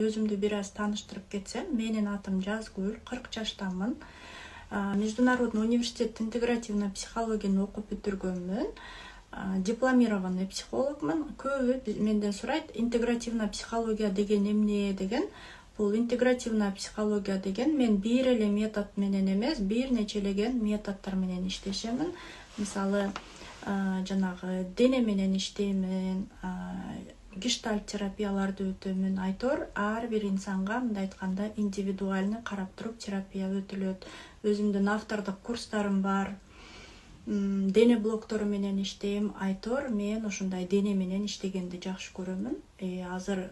Өзүмдү бир аз тааныштырып кетсем, менин атым Жазгүл, 40 жаштамын. Международный университет интегративный психологияны окуп бүтүргөнмүн. Дипломированный психологмун. Көбү менден сурайт, интегративная психология деген эмне деген. Бул интегративная психология деген мен бир эле метод менен эмес, бир нечелеген методдор менен иштешемин. Мисалы, жанагы дене менен иштеймин, гештальт терапияларды өтөмүн. Айтор ар бир инсанга мындай айтканда индивидуальный карап туруп терапия өтүлөт. Өзүмдүн автордук курстарым бар. Дене блоктору менен иштейм. Айтор мен ушундай дене менен иштегенди жакшы көрөмүн. Азыр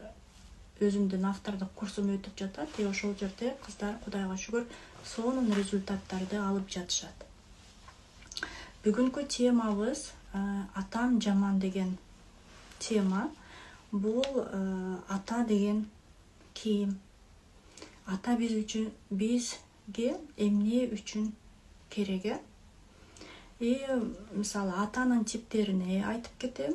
өзүмдүн автордук курсум өтүп жатат. Ошол жерде кыздар Кудайга шүгүр сонун результаттарды алып жатышат. Бүгүнкү темабыз атам жаман деген тема. Бул ата деген ким? Ата бизге эмне үчүн керек? Мисалы, атанын типтерине айтып кетем,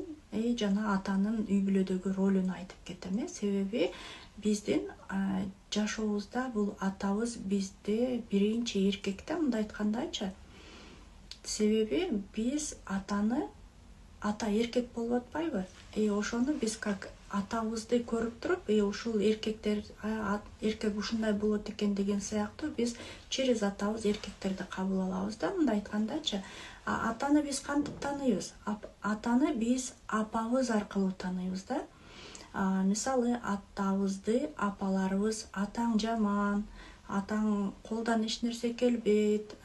жана атанын үй бүлөдөгү ролун айтып кетем. Себеби биздин жашообузда бул атабыз бизде биринчи эркекте, мындай айткандачы. Себеби биз ата эркек болуп атпайбы? Ошону биз как атабызды көрүп туруп, ушул эркек ушундай болот экен деген сыяктуу биз через атабыз эркектерди кабыл алабыз да, мындай айткандачы. Атаны биз кантип тааныйбыз? Атаны биз апабыз аркылуу тааныйбыз да. Мисалы, атабызды апаларыбыз атаң жаман, атаң колдон эч нерсе келбейт,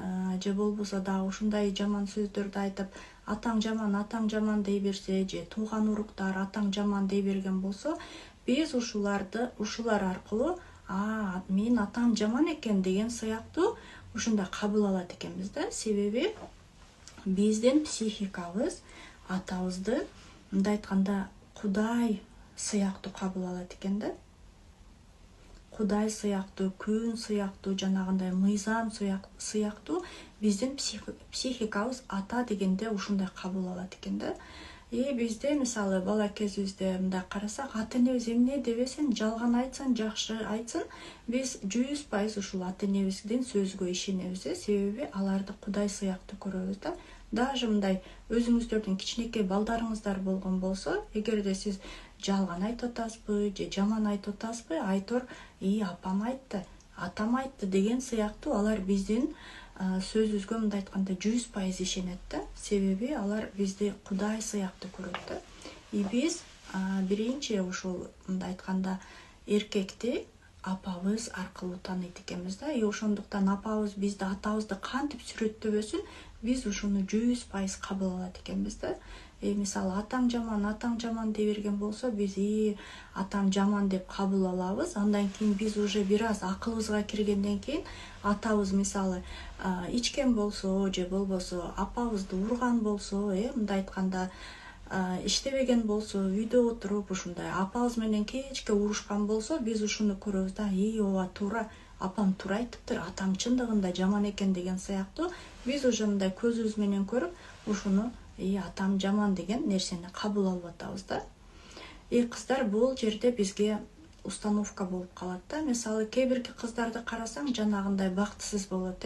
же болбосо дагы ушундай жаман сөздөрдү айтып, атаң жаман дей берсе, же тууган уруктар атаң жаман дей берген болсо, биз ушулар аркылуу мен атам жаман экен деген сыяктуу ушундай кабыл алат экенбиз да. Себеби биздин психикабыз атабызды мындай айтканда Кудай сыяктуу кабыл алат экен да. Кудай сыяктуу, күн сыяктуу, жанагындай мыйзам сыяктуу биздин психикабыз ата дегенде ушундай кабыл алат экен да. Бизде мисалы бала кезибизде мындай карасак, ата энебиз эмне дебесин, жалган айтсын, жакшы айтсын, биз 100% ушул ата энебиздин сөзгө ишенебиз. Себеби аларды Кудай сыяктуу көрөбүз да. Даже мындай өзүңүздөрдүн кичинекей балдарыңыздар болгон болсо, эгерде сиз жалган айтып атасызбы, же жаман айтып атасызбы, айтор, апам айтты, атам айтты деген сыяктуу алар биздин сөзүбүзгө мындай айтканда 100% ишенет да. Себеби алар бизди Кудай сыяктуу көрөт да. Биз биринчи ушул мындай айтканда эркекти апабыз аркылуу тааныйт экенбиз да. Ошондуктан апабыз бизди атабызды кантип сүрөттөбөсүн, биз ушуну 100% кабыл алат экенбиз да. Мисалы, атаң жаман дей берген болсо, биз атам жаман деп кабыл алабыз. Андан кийин биз уже бир аз акылыбызга киргенден кийин атабыз мисалы ичкен болсо, же болбосо апабызды урган болсо, мындай айтканда иштебеген болсо, үйдө отуруп ушундай апабыз менен кечке урушкан болсо, биз ушуну көрөбүз да. Ооба туура, апам туура айтыптыр, атам чындыгында жаман экен деген сыяктуу биз уже мындай көзүбүз менен көрүп, ушуну атам жаман деген нерсени кабыл алып атабыз да. Кыздар, бул жерде бизге установка болуп калат да. Мисалы, кээ бирки кыздарды карасаң, жанагындай бактысыз болот,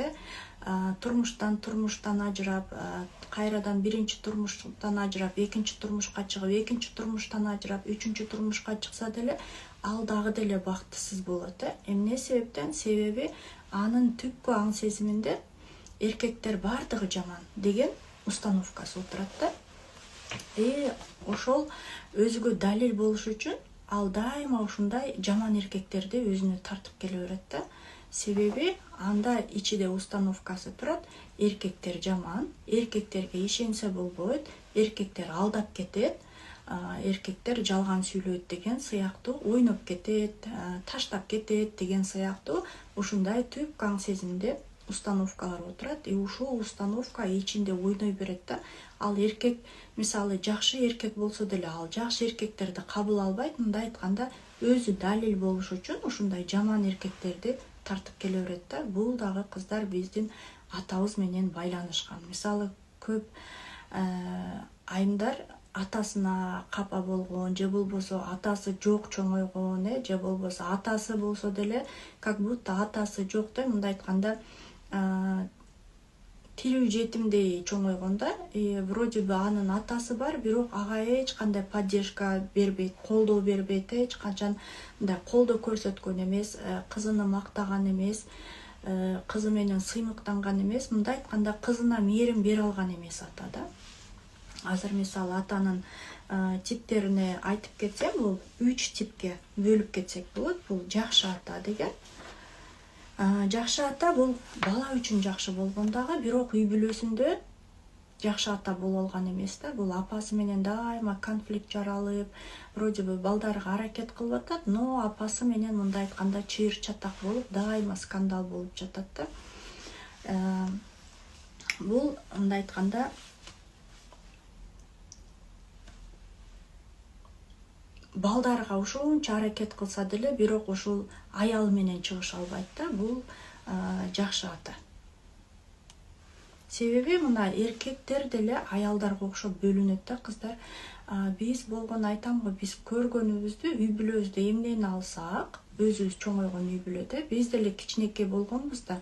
турмуштан ажырап, кайрадан биринчи турмуштан ажырап, экинчи турмушка чыгып, экинчи турмуштан ажырап, үчүнчү турмушка чыкса деле, ал дагы деле бактысыз болот. Эмне себептен? Себеби анын түпкү аң сезиминде эркектер бардыгы жаман деген установкасы отурат да. Ошол өзүгө далил болуш үчүн ал дайыма ушундай жаман эркектерди өзүнө тартып келе берет да. Себеби анда ичиде установкасы турат, эркектер жаман, эркектерге ишенсе болбойт, эркектер алдап кетет, эркектер жалган сүйлөйт деген сыяктуу, ойноп кетет, таштап кетет деген сыяктуу ушундай түпкү аң сезимде установкалар отурат. Ушул установка ичинде ойной берет да. Ал эркек мисалы жакшы эркек болсо деле, ал жакшы эркектерди кабыл албайт, мындай айтканда өзү далил болуш үчүн ушундай жаман эркектерди тартып келе берет да. Бул дагы кыздар биздин атабыз менен байланышкан. Мисалы, көп айымдар атасына капа болгон, же болбосо атасы жок чоңойгон, же болбосо атасы болсо деле как будто атасы жок да, мындай айтканда тирүү жетимдей чоңойгон да. Вроде бы анын атасы бар, бирок ага эч кандай поддержка бербейт, колдоо бербейт, эч качан мындай колдоо көрсөткөн эмес, кызыны мактаган эмес, кызы менен сыймыктанган эмес, мындай айтканда кызына мээрим бере алган эмес ата да. Азыр мисалы атанын типтерине айтып кетсем, бул 3 типке бөлүп кетсек болот. Бул жакшы ата деген. Жакшы ата бул бала үчүн жакшы болгондагы, бирок үй бүлөсүндө жакшы ата боло алган эмес да. Бул апасы менен дайыма конфликт жаралып, вроде бы балдарга аракет кылып атат, но апасы менен мындай айтканда чыйыр чатак болуп, дайыма скандал болуп жатат да. Бул мындай айтканда балдарга ушунча аракет кылса деле, бирок ушул аял менен чыгыша албайт да. Бул жакшы ата. Себеби мына эркектер деле аялдарга окшоп бөлүнөт да, кыздар. Биз болгон айтам го, биз көргөнүбүздү үй бүлөбүздө эмнени алсак, өзүбүз чоңойгон үй бүлөдө биз деле кичинекей болгонбуз да.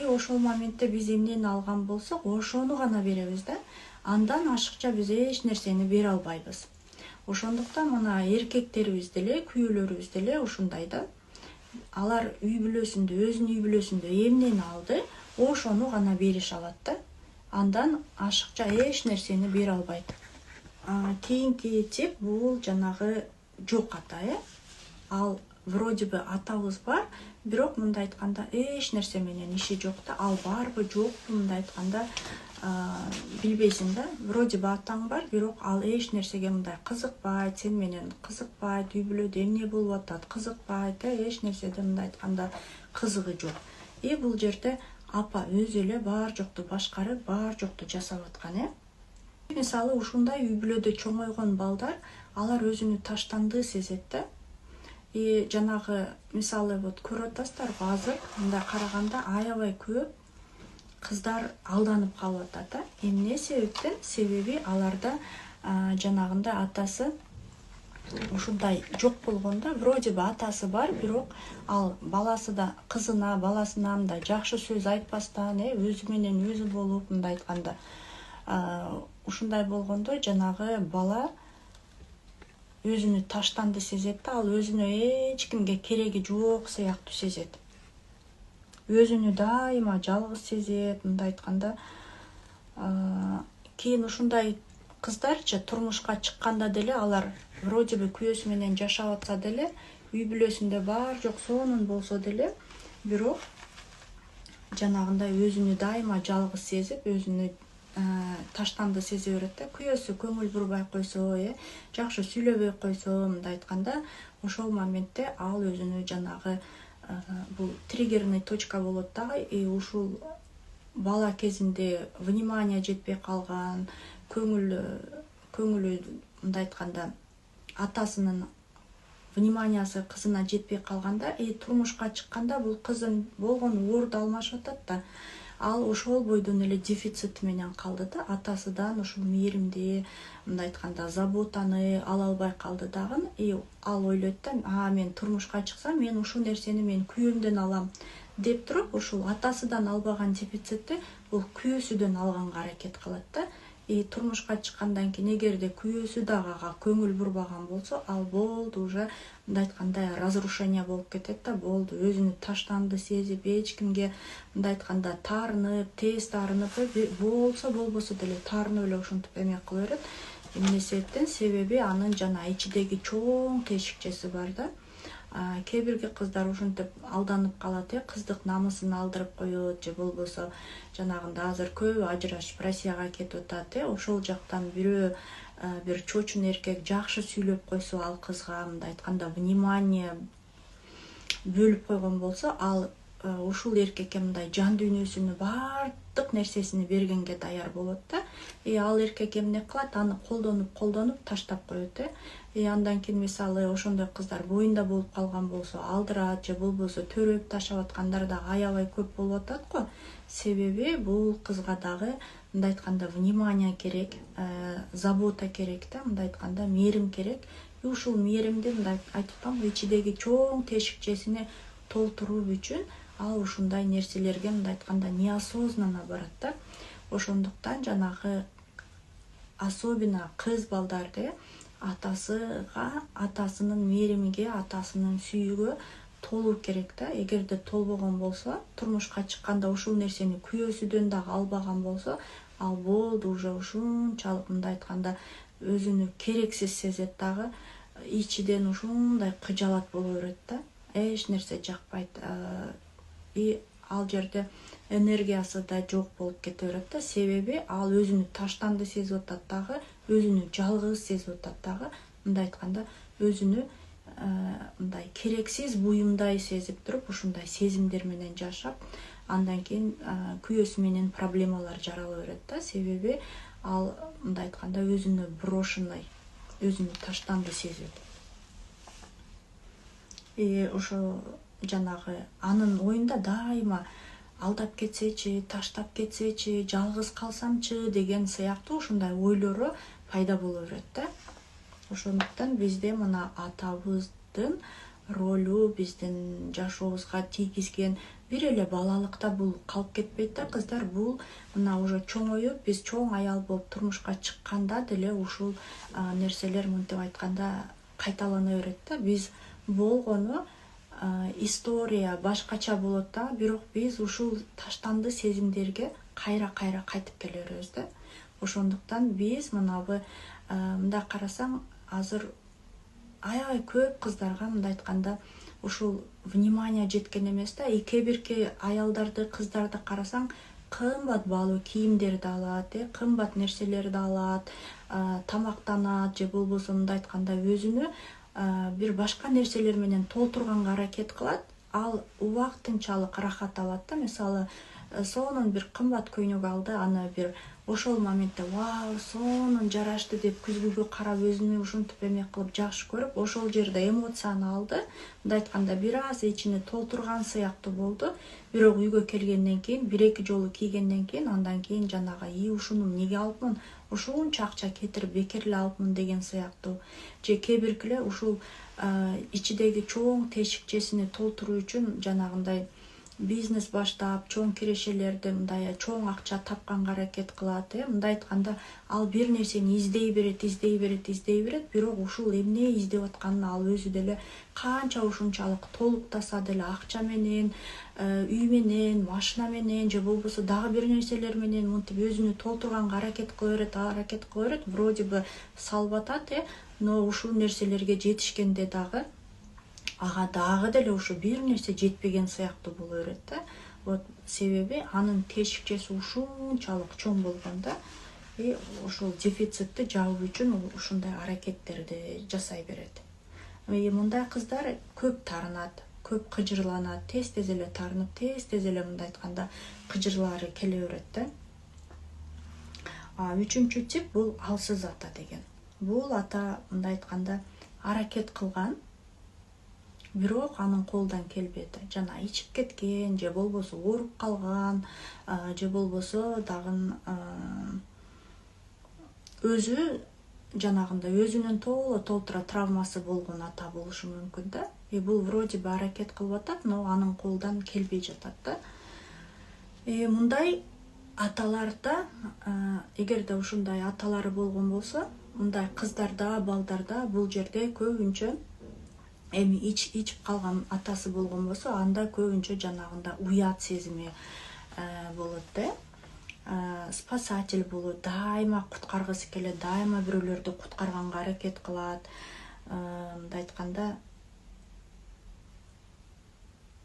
Ошол моментте биз эмнени алган болсок, ошону гана беребиз да. Андан ашыкча биз эч нерсени бере албайбыз. Ошондуктан мына эркектерибиз деле, күйөөлөрүбүз деле ушундай да. Алар үй бүлөсүндө, өзүнүн үй бүлөсүндө эмнени алды, ошону гана берише алат да. Андан ашыкча эч нерсени бере албайт. Кийинки тип бул жанагы жок ата, Ал вроде бы атабыз бар, бирок мындай айтканда эч нерсе менен иши жок да. Ал барбы, жокпу, мындай айтканда билбейсиң да. Вроде бы атаң бар, бирок ал эч нерсеге мындай кызыкпайт, сен менен кызыкпайт, үй бүлөдө эмне болуп атат, кызыкпайт, эч нерседе мындай айтканда кызыгы жок. Бул жерде апа өзү эле бар жокту башкарып, бар жокту жасап аткан, Мисалы ушундай үй бүлөдө чоңойгон балдар, алар өзүнү таштанды сезет да. Жанагы мисалы вот көрүп атасыздар го, азыр мындай караганда аябай көп кыздар алданып калып атат. Эмне себептен? Себеби аларда жанагында атасы ушундай жок болгондо, вроде бы атасы бар, бирок ал баласы да кызына, баласына мындай жакшы сөз айтпастан, өзү менен өзү болуп, мындай айтканда ушундай болгондо жанагы бала өзүнү таштанды сезет да. Ал өзүнө эч кимге кереги жок сыяктуу сезет. Өзүнү дайыма жалгыз сезет, мындай айтканда. Кийин ушундай кыздарчы турмушка чыкканда деле алар вроде бы күйөөсү менен жашап атса деле, үй бүлөсүндө бар жок сонун болсо деле, бирок жанагындай өзүнү дайыма жалгыз сезип, өзүнү таштанды сезе берет да. Күйөөсү көңүл бурбай койсо, жакшы сүйлөбөй койсо, мындай айтканда, ошол моментте ал өзүнү жанагы бул триггерный точка болот дагы. Ушул бала кезинде внимание жетпей калган, көңүлү мындай айтканда атасынын вниманиясы кызына жетпей калганда, турмушка чыкканда бул кызын болгон орду алмашып атат да. Ал ошол бойдон эле дефицит менен калды да. Атасыдан ушул мээримди, мындай айтканда заботаны ала албай калды дагы. Ал ойлойт да, мен турмушка чыксам, мен ушул нерсени мен күйөөмдөн алам деп туруп, ушул атасыдан албаган дефицитти бул күйөөсүдөн алганга аракет кылат да. Турмушка чыккандан кийин эгерде күйөөсү дагы ага көңүл бурбаган болсо, ал болду, уже мындай айтканда разрушение болуп кетет да. Болду, өзүнү таштанды сезип, эч кимге мындай айтканда таарынып, тез таарынып, болбосо деле таарынып эле ушинтип эме кыла берет. Эмне себептен? Себеби анын жана ичидеги чоң тешикчеси бар да. Кээ бирги кыздар ушинтип алданып калат, кыздык намысын алдырып коет, же болбосо жанагында азыр көп ажырашып Россияга кетип атат, ошол жактан бир чочун эркек жакшы сүйлөп койсо, ал кызга мындай айтканда внимание бөлүп койгон болсо, ал ушул эркекке мындай жан дүйнөсүнү, бардык нерсесини бергенге даяр болот да. Ал эркек эмне кылат? Аны колдонуп таштап коет. Андан кийин мисалы ошондой кыздар боюнда болуп калган болсо алдырат, же болбосо төрөп таштап аткандар да аябай көп болуп атат го. Себеби бул кызга дагы мындай айтканда внимание керек, забота керек да, мындай айтканда мээрим керек. Ушул мээримди мындай айтып атамбы, ичидеги чоң тешикчесини толтуруу үчүн ал ушундай нерселерге мындай айтканда неосознанно барат да. Ошондуктан жанагы особенно кыз балдарды атасынын мээримиге, атасынын сүйүүгө толуу керек да. Эгерде толбогон болсо, турмушка чыкканда ушул нерсени күйөөсүдөн дагы албаган болсо, ал болду уже ушунчалык мындай айтканда өзүнү керексиз сезет дагы, ичиден ушундай кыжалат боло берет да. Эч нерсе жакпайт. И ал жерде энергиясы да жок болуп кете берет да. Себеби ал өзүнү таштанды сезип атат дагы, өзүнү жалгыз сезип атат дагы, мындай айтканда өзүнү мындай керексиз буюмдай сезип туруп, ушундай сезимдер менен жашап, андан кийин күйөөсү менен проблемалар жарала берет да. Себеби ал мындай айтканда өзүнү брошенный, өзүнү таштанды сезет. Ошо жанагы анын оюнда дайыма алдап кетсечи, таштап кетсечи, жалгыз калсамчы деген сыяктуу ушундай ойлору пайда боло берет да. Ошондуктан бизде мына атабыздын ролу биздин жашообузга тийгизген бир эле балалыкта бул калып кетпейт да кыздар. Бул мына уже чоңоюп, биз чоң аял болуп турмушка чыкканда деле ушул нерселер мынтип айтканда кайталана берет да. Биз болгону история башкача болот да, бирок биз ушул таштанды сезимдерге кайра кайтып келе беребиз да. Ошондуктан биз мынабы мындай карасаң, азыр аябай көп кыздарга мындай айтканда ушул внимание жеткен эмес да. Кээ бирки аялдарды, кыздарды карасаң, кымбат баалуу кийимдерди алат, кымбат нерселерди алат, тамактанат, же болбосо мындай айтканда өзүнү бир башка нерселер менен толтурганга аракет кылат. Ал убактынчалык рахат алат да. Мисалы, сонун бир кымбат көйнөк алды, аны бир ошол моментте вау, сонун жарашты деп күзгүгө карап өзүнү ушинтип эме кылып жакшы көрүп, ошол жерде эмоцияны алды. Мындай айтканда бир аз ичини толтурган сыяктуу болду. Бирок үйгө келгенден кийин, бир эки жолу кийгенден кийин, андан кийин жанагы ушуну эмнеге алыпмын, ушунча акча кетирип бекер эле алыпмын деген сыяктуу. Же кээ биркилер ушул ичидеги чоң тешикчесини толтуруу үчүн жанагындай бизнес баштап, чоң кирешелерди мындай чоң акча тапканга аракет кылат. Мындай айтканда ал бир нерсени издей берет, бирок ушул эмне издеп атканын ал өзү деле канча ушунчалык толуктаса деле акча менен, үй менен, машина менен, же болбосо дагы бир нерселер менен мынтип өзүнү толтурганга аракет кыла берет, вроде бы салып атат, но ушул нерселерге жетишкенде дагы ага дагы деле ушу бир нерсе жетпеген сыяктуу боло берет да. Вот себеби анын тешикчеси ушунчалык чоң болгон да. Ошол дефицитти жабуу үчүн ушундай аракеттерди жасай берет. Мындай кыздар көп тарынат, көп кыжырланат, тез эле тарынып, тез эле мындай айтканда кыжырлары келе берет да. Үчүнчү тип бул алсыз ата деген. Бул ата мындай айтканда аракет кылган, бирок анын колунан келбеди. Жана ичип кеткен, же болбосо ооруп калган, же болбосо дагы өзү жанагындай өзүнүн толтура травмасы болгон ата болушу мүмкүн да. Бул вроде бы аракет кылып атат, но анын колунан келбей жатат да. Мындай аталарда, эгерде ушундай аталары болгон болсо, мындай кыздарда, балдарда бул жерде көбүнчө эми ичип калган атасы болгон болсо, анда көбүнчө жанагында уят сезими болот да. Спасатель болот, дайыма куткаргысы келет, дайыма бирөөлөрдү куткарганга аракет кылат. Мындай айтканда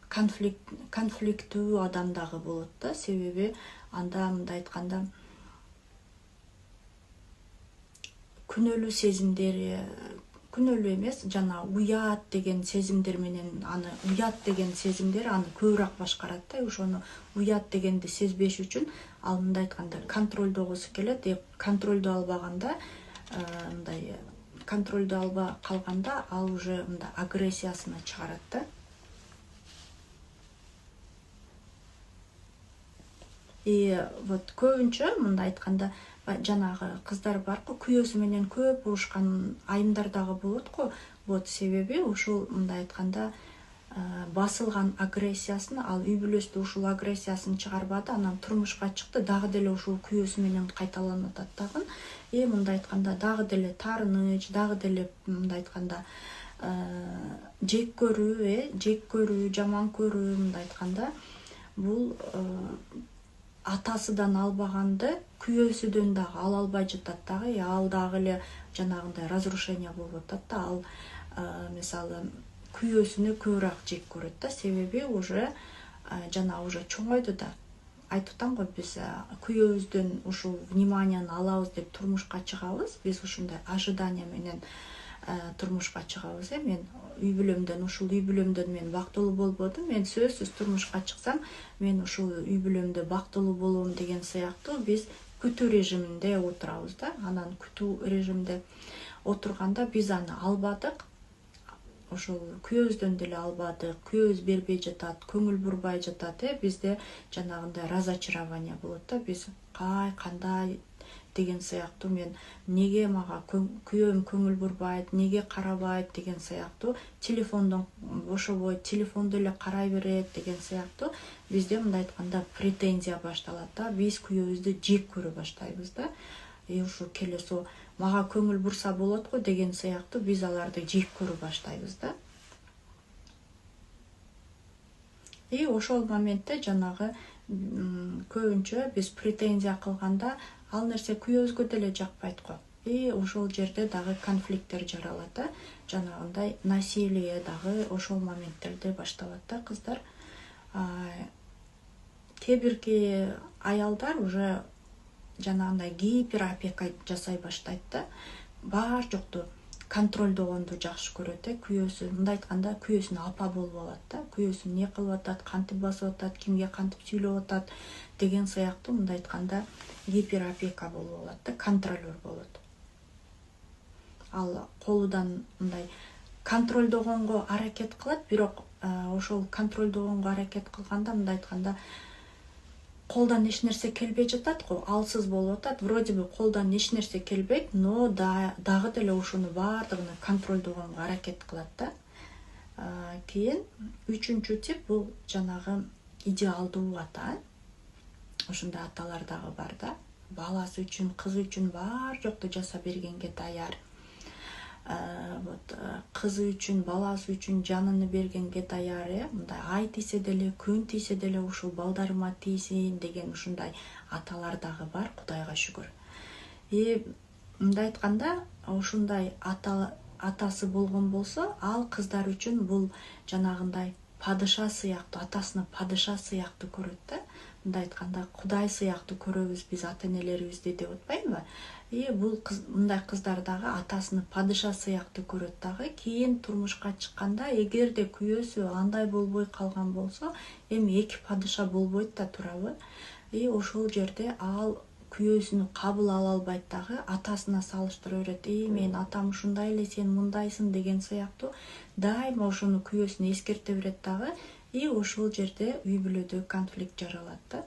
конфликттүү адам дагы болот да. Себеби анда мындай айтканда күнөөлүү сезимдери, күнөөлүү эмес, жана уят деген сезимдер менен уят деген сезимдер аны көбүрөөк башкарат да. Ошону уят дегенди сезбеш үчүн ал мындай айтканда контролдогусу келет. Контролдо албаганда мындай контролду алба калганда ал уже мындай агрессиясына чыгарат да. Вот көбүнчө мындай айтканда жанагы кыздар барго күйөөсү менен көп урушкан айымдар дагы болот го. Вот себеби ушул мындай айтканда басылган агрессиясын, ал үй бүлөстө ушул агрессиясын чыгарбады, анан турмушка чыкты, дагы деле ушул күйөөсү менен кайталанып атат дагы. Мындай айтканда дагы деле таарыныч, дагы деле мындай айтканда жек көрүү, жаман көрүү, мындай айтканда бул атасыдан албаганды күйөөсүдөн дагы ала албай жатат дагы. Ал дагы эле жанагындай разрушение болуп атат да. Ал мисалы күйөөсүнө көбүрөөк жек көрөт да, себеби уже жана уже чоңойду да. Айтып атам го, биз күйөөбүздөн ушул вниманияны алабыз деп турмушка чыгабыз. Биз ушундай ожидание менен турмушка чыгабыз. Мен ушул үй бүлөмдөн мен бактылуу болбодум. Мен сөзсүз турмушка чыксам, мен ушул үй бүлөмдө бактылуу болом деген сыяктуу биз күтүү режиминде отурабыз да. Анан күтүү режиминде отурганда биз аны албадык. Ошол күйөөбүздөн деле албадык, күйөөбүз бербей жатат, көңүл бурбай жатат, бизде жанагындай разочарование болот да. Биз кандай деген сыяктуу, мен неге мага күйөөм көңүл бурбайт, неге карабайт деген сыяктуу, телефондон бошобойт, телефонду эле карай берет деген сыяктуу бизде мындай айтканда претензия башталат да. Биз күйөөбүздү жек көрө баштайбыз да. Ушу келесо мага көңүл бурса болот го деген сыяктуу биз аларды жек көрө баштайбыз да. Ошол моментте жанагы көбүнчө биз претензия кылганда ал нерсе күйөөбүзгө деле жакпайт го. Ошол жерде дагы конфликттер жаралат да. Жанагындай насилие дагы ошол моменттерде башталат да, кыздар. Кээ бирки аялдар уже жанагындай гиперопека жасай баштайт да. Бар жокту контролдогонду жакшы көрөт, күйөөсү, мындай айтканда күйөөсүнө апа болуп алат да. Күйөөсү эмне кылып атат, кантип басып атат, кимге кантип сүйлөп атат деген сыяктуу мындай айтканда гиперопека болуп алат да, контролер болот. Ал колудан мындай контролдогонго аракет кылат, бирок ошол контролдогонго аракет кылганда мындай айтканда колдан эч нерсе келбей жатат го, алсыз болуп атат. Вроде бы колдан эч нерсе келбейт, но дагы деле ошону баардыгын контролдогонго аракет кылат да. Кийин үчүнчү тип бул жанагы идеалдуу ата. Ошондой аталар дагы бар да. Баласы үчүн, кызы үчүн бар жокту жасап бергенге даяр. Вот кызы үчүн, баласы үчүн жанын бергенге даяр, мындай ай тийсе деле, күн тийсе деле ушул балдарыма тийсин деген ушундай аталар дагы бар, Кудайга шүгүр. Мындай айтканда, ушундай атасы болгон болсо, ал кыздар үчүн бул жанагындай падыша сыяктуу, атасыны падыша сыяктуу көрөт да. Мындай айтканда Кудай сыяктуу көрөбүз биз ата-энелерибизди деп атпаймынбы? Бул мындай кыздар дагы атасыны падыша сыяктуу көрөт дагы. Кийин турмушка чыкканда, эгерде күйөөсү андай болбой калган болсо, эми эки падыша болбойт да, туурабы? Ошол жерде ал күйөөсүнү кабыл ала албайт дагы, атасына салыштыра берет. Менин атам ушундай эле, сен мындайсың деген сыяктуу дайыма ошону күйөөсүнө эскерте берет дагы. Ошол жерде үй бүлөдө конфликт жаралат да.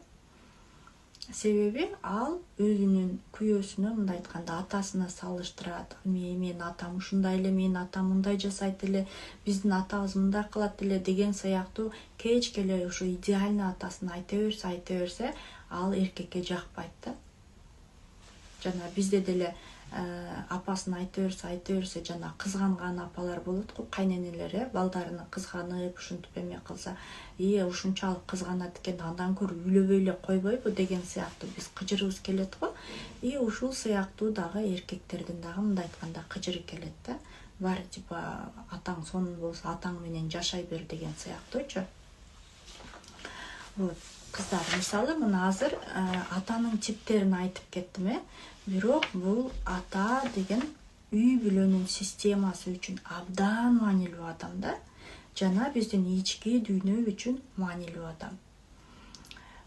Себеби ал өзүнүн күйөөсүнө мындай айтканда атасына салыштырат. Менин атам ушундай эле, менин атам мындай жасайт эле, биздин атабыз мындай кылат эле деген сыяктуу кечке эле ушу идеальный атасын айта берсе, ал эркекке жакпайт да. Жана бизде деле апасын айта берсе, жана кызганган апалар болот го, кайненелер, балдарыны кызганып, ушинтип эме кылса, ушунчалык кызганат экен, андан көрө үйлөбөй эле койбойбу деген сыяктуу биз кыжырыбыз келет го. Ушул сыяктуу дагы эркектердин дагы мындай айтканда кыжыры келет да. Бар типа атаң сонун болсо, атаң менен жашай бер деген сыяктуучу. Вот кыздар, мисалы мына азыр атанын типтерин айтып кеттим, бирок бул ата деген үй бүлөнүн системасы үчүн абдан маанилүү адам да, жана биздин ички дүйнө үчүн маанилүү адам.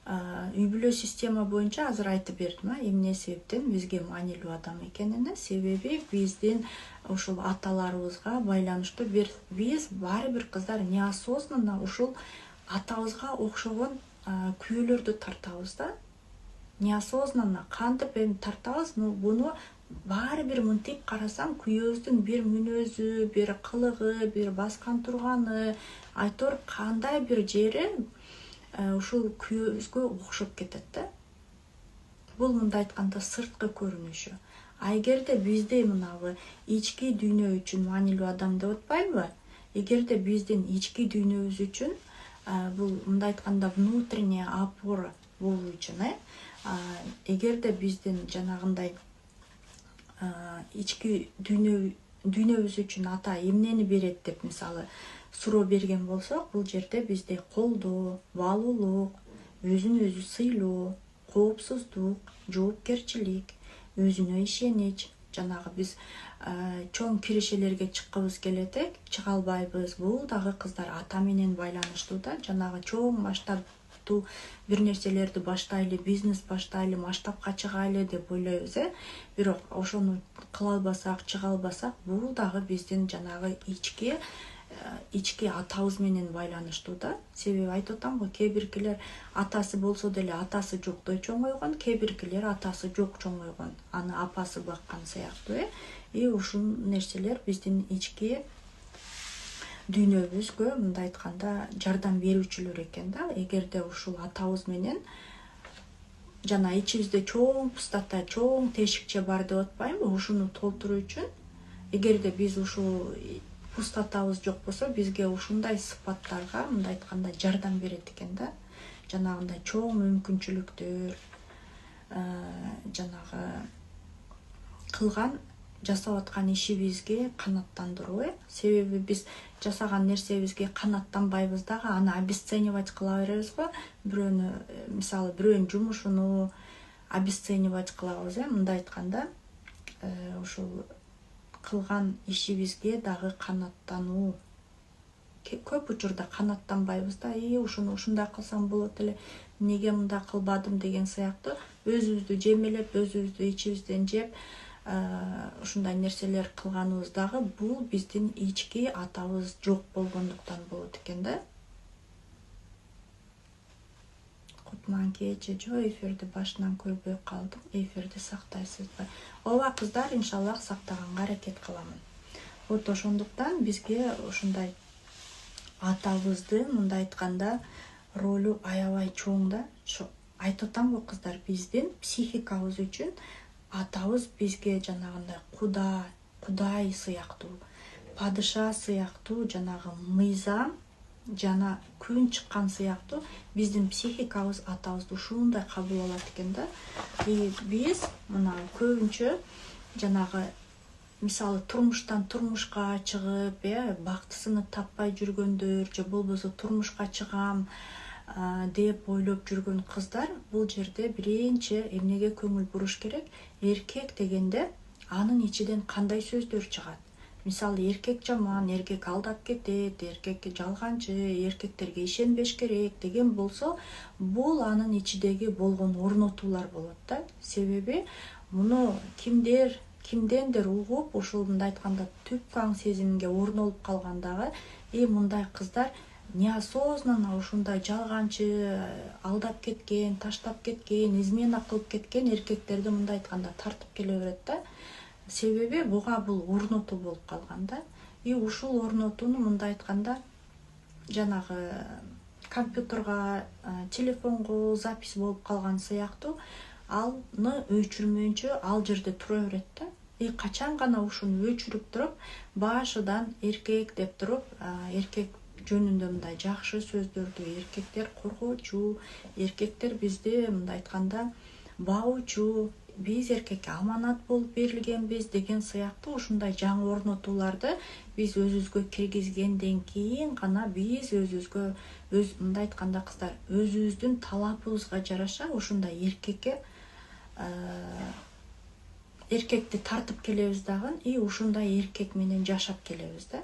үй бүлө система боюнча азыр айтып бердим, эмне себептен бизге маанилүү адам экенине. Себеби биздин ушул аталарыбызга байланыштуу биз баары бир кыздар неосознанно ушул атабызга окшогон күйөөлөрдү тартабыз да. Неосознанно кантип эми тартабыз, буну баары бир мынтип карасаң күйөөбүздүн бир мүнөзү, бир кылыгы, бир баскан турганы, айтор кандай бир жери ушул күйөөбүзгө окшоп кетет да. Бул мындай айтканда сырткы көрүнүшү. Эгерде бизде мынабы ички дүйнө үчүн маанилүү адам деп атпаймынбы? Эгерде биздин ички дүйнөбүз үчүн бул мындай айтканда внутренняя опора болуу үчүн, эгерде биздин жанагындай ички дүйнөбүз үчүн ата эмнени берет деп мисалы суроо берген болсок, бул жерде бизде колдоо, баалуулук, өзүн өзү сыйлоо, коопсуздук, жоопкерчилик, өзүнө ишенич, жанагы биз чоң киришелерге чыккыбыз келетек, чыга албайбыз. Бул дагы кыздар ата менен байланыштуу да. Жанагы чоң масштабтуу бир нерселерди баштайлы, бизнес баштайлы, масштабка чыгайлы деп ойлойбуз, бирок ошону кыла албасак, чыга албасак, бул дагы биздин жанагы ички атабыз менен байланыштуу да. Себеби айтып атам го, кээ биркилер атасы болсо деле атасы жоктой чоңойгон, кээ биркилер атасы жок чоңойгон, аны апасы баккан сыяктуу. Ушул нерселер биздин ички дүйнөбүзгө мындай айтканда жардам берүүчүлөр экен да. Эгерде ушул атабыз менен жана ичибизде чоң пустота, чоң тешикче бар деп атпаймынбы, ушуну толтуруу үчүн эгерде биз ушул пустотабыз жок болсо, бизге ушундай сыпаттарга мындай айтканда жардам берет экен да. Жанагындай чоң мүмкүнчүлүктөр, жанагы кылган жасап аткан ишибизге канааттандыруу. Себеби биз жасаган нерсебизге канааттанбайбыз дагы, аны обесценивать кыла беребиз го. Бирөөнү, мисалы, бирөөнүн жумушуну обесценивать кылабыз, мындай айтканда, ушул кылган ишибизге дагы канааттануу. Көп учурда канааттанбайбыз да, ушуну ушундай кылсам болот эле, эмнеге мындай кылбадым деген сыяктуу өзүбүздү жемелеп, өзүбүздү ичибизден жеп, ушундай нерселер кылганыбыз дагы бул биздин ички атабыз жок болгондуктан болот экен да. Кутман-кечи, жо эфирди башынан көрбөй калдым. Эфирди сактайсызбы? Ооба кыздар, иншаллах сактаганга аракет кыламын. Вот ошондуктан бизге ушундай атабызды мындай айтканда ролу аябай чоң да. Айтып атам го кыздар, биздин психикабыз үчүн атабыз бизге жанагындай кудай сыяктуу, падыша сыяктуу, жанагы мыйзам жана күн чыккан сыяктуу биздин психикабыз атабызды ушундай кабыл алат экен да. Биз мына көбүнчө жанагы мисалы турмуштан турмушка чыгып, бактысыны таппай жүргөндөр, же болбосо турмушка чыгам деп ойлоп жүргөн кыздар, бул жерде биринчи эмнеге көңүл буруш керек? Эркек дегенде анын ичинен кандай сөздөр чыгат? Мисалы, эркек жаман, эркек алдап кетет, эркек жалганчы, эркектерге ишенбеш керек деген болсо, бул анын ичидеги болгон орнотуулар болот да. Себеби муну кимдендир угуп, ушул мындай айтканда түпкаң сезимге орнолуп калгандагы, мындай кыздар неосознанно ушундай жалганчы, алдап кеткен, таштап кеткен, измена кылып кеткен эркектерди мындай айтканда тартып келе берет да. Себеби буга бул орнотуу болуп калган да. Ушул орнотууну мындай айтканда жанагы компьютерга, телефонго запись болуп калган сыяктуу, аны өчүрмөйүнчө ал жерде тура берет да. Качан гана ушуну өчүрүп туруп, башыдан эркек деп туруп, эркек жөнүндө мындай жакшы сөздөрдү, эркектер коргоочу, эркектер бизди мындай айтканда багуучу, биз эркекке аманат болуп берилгенбиз деген сыяктуу ушундай жаңы орнотууларды биз өзүбүзгө киргизгенден кийин гана биз өзүбүзгө мындай айтканда кыздар, өзүбүздүн талабыбызга жараша ушундай эркекти тартып келебиз дагы, ушундай эркек менен жашап келебиз да.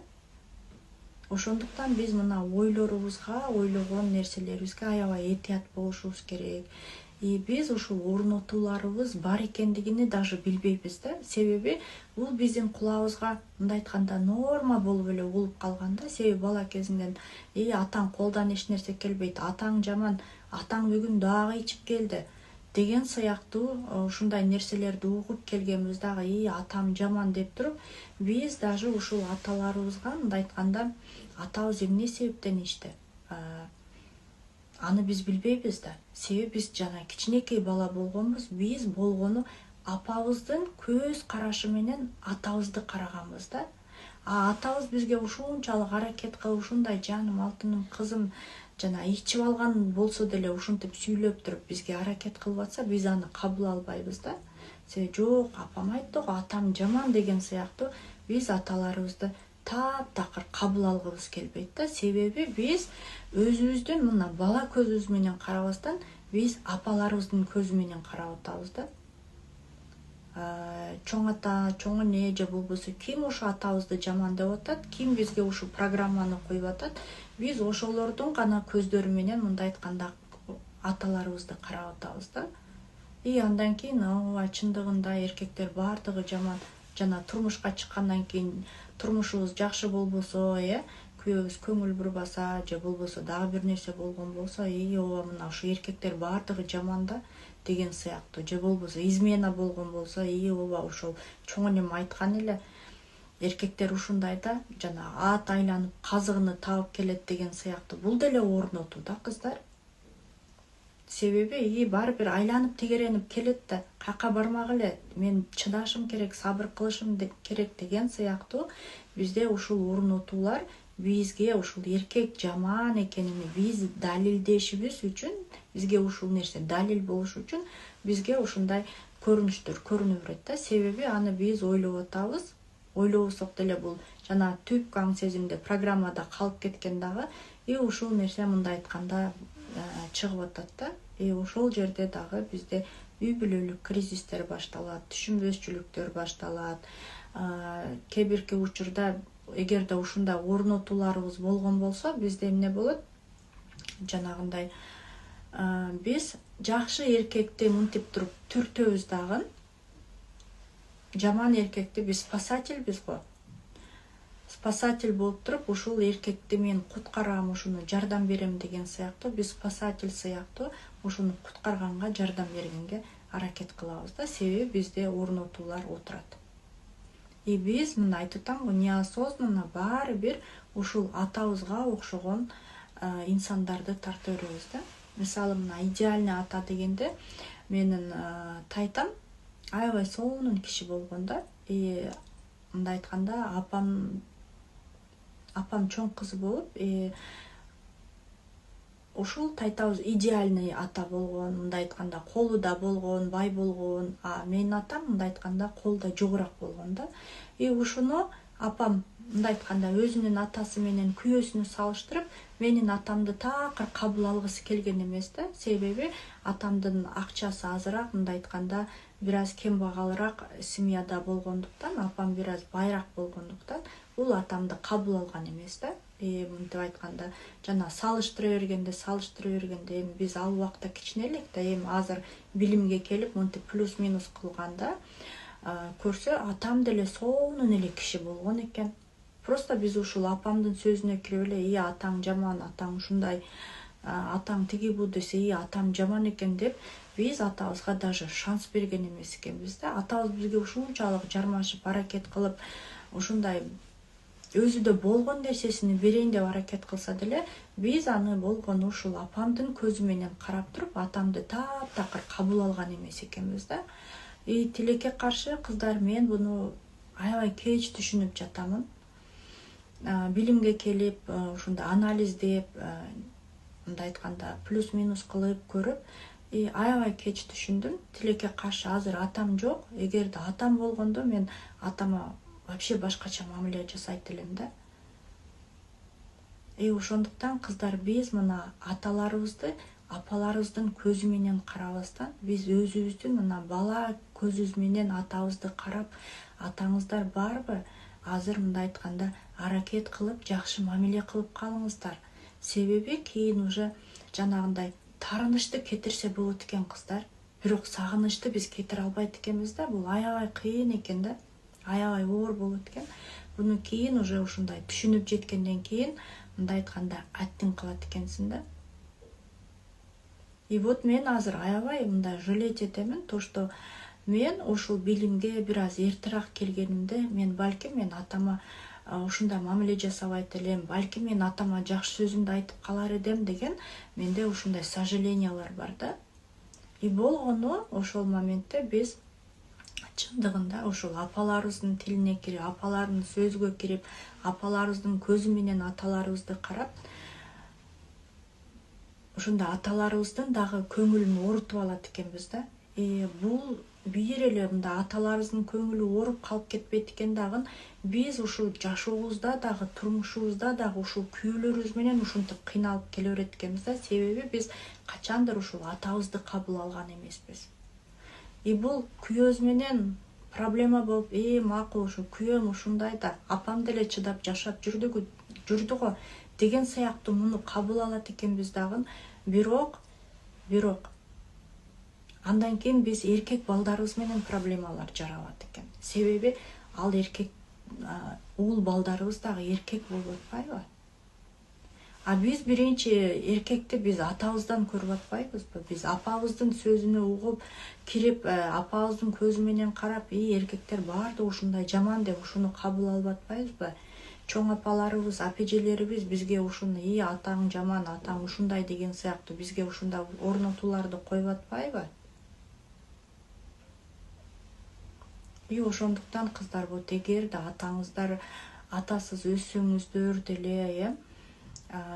Ошондуктан биз мына ойлорубузга, ойлогон нерселерибизге аябай этият болушубуз керек. Биз ушул орнотууларыбыз бар экендигини даже билбейбиз да. Себеби бул биздин кулабызга мындай айтканда норма болуп эле угулуп калган да. Себеби бала кезинден атаң колдон эч нерсе келбейт, атаң жаман, атаң бүгүн дагы ичип келди деген сыяктуу ушундай нерселерди угуп келгенбиз дагы атам жаман деп туруп, биз даже ушул аталарыбызга мындай айтканда атабыз эмне себептен ичти? Аны биз билбейбиз да. Себеби биз жана кичинекей бала болгонбуз, биз болгону апабыздын көз карашы менен атабызды караганбыз да. Атабыз бизге ушунчалык аракет кылып, ушундай жаным, алтыным, кызым жана ичип алган болсо деле ушинтип сүйлөп туруп бизге аракет кылып атса, биз аны кабыл албайбыз да. Себеби жок, апам айтты го, атам жаман деген сыяктуу биз аталарыбызды таптакыр кабыл алгыбыз келбейт да. Себеби биз өзүбүздүн мына бала көзүбүз менен карабастан, биз апаларыбыздын көзү менен карап атабыз да. Чоң ата, чоң эне же болбосо ким ушу атабызды жаман деп атат, ким бизге ушу программаны коюп атат, биз ошолордун гана көздөрү менен мындай айтканда аталарыбызды карап атабыз да. Андан кийин чындыгында эркектер бардыгы жаман, жана турмушка чыккандан кийин турмушубуз жакшы болбосо, күйөөбүз көңүл бурбаса же болбосо дагы бир нерсе болгон болсо, ооба мына ушу эркектер бардыгы жаман да деген сыяктуу, же болбосо измена болгон болсо, ооба ошол чоң энем айткан эле, эркектер ушундай да, жана ат айланып казыгыны табып келет деген сыяктуу. Бул деле орнотуу да, кыздар. Себеби баары бир айланып тегеренип келет да, кака бармагыла, мен чыдашым керек, сабыр кылышым керек деген сыяктуу бизде ушул орнотуулар бизге ушул эркек жаман экенин биз далилдешибиз үчүн, бизге ушул нерсе далил болуш үчүн бизге ушундай көрүнүштөр көрүнө берет да. Себеби аны биз ойлоп атабыз, ойлобосок деле бул жана түпкү аң сезимде программада калып кеткен дагы, ушул нерсе мындай айтканда чыгып атат да. Ошол жерде дагы бизде үй бүлөлүк кризистер башталат, түшүнбөсчүлүктөр башталат. Кээ бирки учурда эгерде ушундай орнотууларыбыз болгон болсо, бизде эмне болот? Жанагындай биз жакшы эркекти мынтип туруп түртөбүз дагы, жаман эркекти биз спасательбиз го. Спасатель болуп туруп, ушул эркекти мен куткарам, ушуну жардам берем деген сыяктуу, биз спасатель сыяктуу ушуну куткарганга, жардам бергенге аракет кылабыз да. Себеби бизде орнотуулар отурат. Биз мына айтып атам го, неосознанно баары бир ушул атабызга окшогон инсандарды тарта беребиз да. Мисалы, мына идеальный ата дегенде менин тайтам аябай сонун киши болгон да. Мындай айтканда апам чоң кызы болуп, ушул тайтабыз идеальный ата болгон, мындай айтканда колу да болгон, бай болгон, менин атам мындай айтканда колу да жогорак болгон да. Ушуну апам мындай айтканда өзүнүн атасы менен күйөөсүнү салыштырып, менин атамды такыр кабыл алгысы келген эмес да. Себеби атамдын акчасы азыраак, мындай айтканда бир аз кембагалыраак семьяда болгондуктан, апам бир аз байраак болгондуктан, бул атамды кабыл алган эмес да. Мынтип айтканда жана салыштыра бергенде биз ал убакта кичине элек да, азыр билимге келип мынтип плюс минус кылганда көрсө, атам деле сонун эле киши болгон экен. Просто биз ушул апамдын сөзүнө кирип эле, атаң жаман, атаң ушундай, атаң тиги бу десе, атам жаман экен деп, биз атабызга даже шанс берген эмес экенбиз да. Атабыз бизге ушунчалык жармашып, аракет кылып, ушундай өзүдө болгон нерсесин берейин деп аракет кылса деле, биз аны болгону ушул апамдын көзү менен карап туруп, атамды таптакыр кабыл алган эмес экенбиз да. Тилекке каршы, кыздар, мен буну аябай кеч түшүнүп жатамын. Билимге келип, ушундай анализдеп, мындай айтканда плюс минус кылып көрүп, аябай кеч түшүндүм. Тилекке каршы азыр атам жок. Эгерде атам болгондо мен атама вообще башкача мамиле жасайт элем да. Ошондуктан кыздар, биз мына аталарыбызды апаларыбыздын көзү менен карабастан, биз өзүбүздүн мына бала көзүбүз менен атабызды карап, атаңыздар барбы, азыр мындай айтканда аракет кылып жакшы мамиле кылып калыңыздар. Себеби кийин уже жанагындай таарынычты кетирсе болот экен кыздар. Бирок сагынычты биз кетире албайт экенбиз да. Бул аябай кыйын экен да. Аябай оор болот экен. Буну кийин уже ушундай түшүнүп жеткенден кийин мындай айтканда аттин кылат экенсиң да. И вот мен азыр аябай мындай жалеть этемин, то что мен ушул билимге бир аз эртерээк келгенимде, мен балким мен атама ушундай мамиле жасабайт элем, балким мен атама жакшы сөзүмдү айтып калар эдем деген менде ушундай сожалениялар бар да. И болгону ошол моментте биз чындыгында ушул апаларыбыздын тилине кирип, апалардын сөзгө кирип, апаларыбыздын көзү менен аталарыбызды карап, ушунда аталарыбыздын дагы көңүлүн оорутуп алат экенбиз да. Бул бир эле мындай аталарыбыздын көңүлү ооруп калып кетпейт экен дагы, биз ушул жашообузда дагы, турмушубузда дагы ушул күйөөлөрүбүз менен ушинтип кыйналып келе берет экенбиз да. Себеби биз качандыр ушул атабызды кабыл алган эмеспиз. И бул күйөөбүз менен проблема болуп, макул ушу күйөөм ушундай да, апам деле чыдап жашап жүрдү го деген сыяктуу муну кабыл алат экенбиз дагы. Бирок андан кийин биз эркек балдарыбыз менен проблемалар жаралат экен. Себеби ал эркек уул балдарыбыз дагы эркек болуп атпайбы? А биз биринчи эркекти биз атабыздан көрүп атпайбызбы? Биз апабыздын сөзүнө угуп, кирип, апабыздын көзү менен карап, эркектер баардыгы ушундай жаман деп ушуну кабыл алып атпайбызбы? Чоң апаларыбыз, апежелерибиз бизге ушуну атаң жаман, атаң ушундай деген сыяктуу бизге ушундай орнотууларды коюп атпайбы? И ошондуктан кыздар, вот эгерде атаңыздар атасыз өссөңүздөр деле,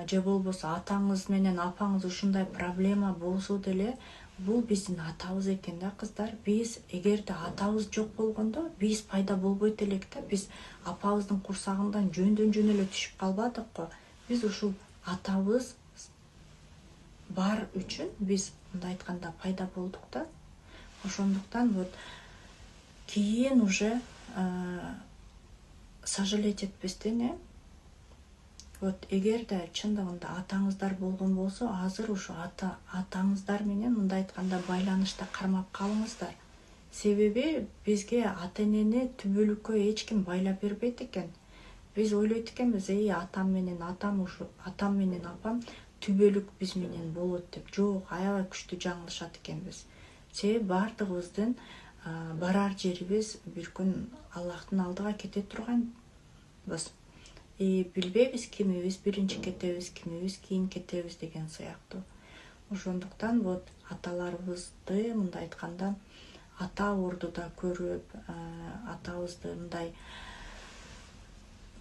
же болбосо атаңыз менен апаңыз ушундай проблема болсо деле, бул биздин атабыз экен да кыздар. Биз эгерде атабыз жок болгондо биз пайда болбойт элек да. Биз апабыздын курсагынан жөндөн жөн эле түшүп калбадык го. Биз ушул атабыз бар үчүн биз мындай айтканда пайда болдук да. Ошондуктан вот кийин уже сожалеть этпестен, вот эгерде чындыгында атаңыздар болгон болсо, азыр ушу атаңыздар менен мындай айтканда байланышта кармап калыңыздар. Себеби бизге ата-энени түбөлүккө эч ким байлап бербейт экен. Биз ойлойт экенбиз, атам менен апам түбөлүк биз менен болот деп. Жок, аябай күчтүү жаңылышат экенбиз. Себеби баардыгыбыздын барар жерибиз бир күн Аллахтын алдыга кете турганбыз. Билбейбиз кимибиз биринчи кетебиз, кимибиз кийин кетебиз деген сыяктуу. Ошондуктан вот аталарыбызды мындай айтканда ата ордуда көрүп, атабызды мындай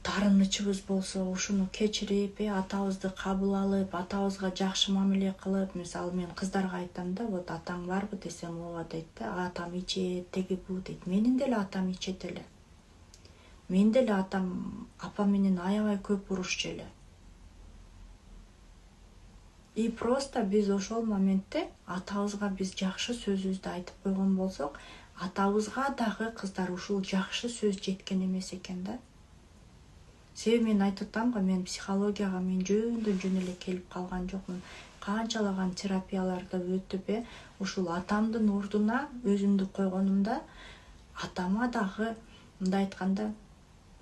таарынычыбыз болсо ушуну кечирип, атабызды кабыл алып, атабызга жакшы мамиле кылып, мисалы мен кыздарга айтам да, вот атаң барбы десем, ооба дейт да, атам ичет, теги бу дейт. Менин деле атам ичет эле. Мен деле атам апам менен аябай көп урушчу эле. И просто биз ошол моментте атабызга биз жакшы сөзүбүздү айтып койгон болсок, атабызга дагы кыздар ушул жакшы сөз жеткен эмес экен да. Себеби мен айтып атам го, мен психологияга мен жөндөн жөн эле келип калган жокмун. Канчалаган терапияларды өтүп, ушул атамдын ордуна өзүмдү койгонумда, атама дагы мындай айтканда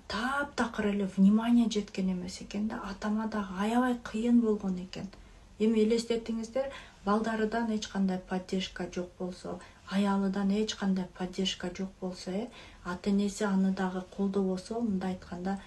таптакыр эле внимание жеткен эмес экен да. Атама дагы аябай кыйын болгон экен. Эми элестетиңиздер, балдарыдан эч кандай поддержка жок болсо, аялыдан эч кандай поддержка жок болсо, ата-энеси аны дагы колдобосо, мындай айтканда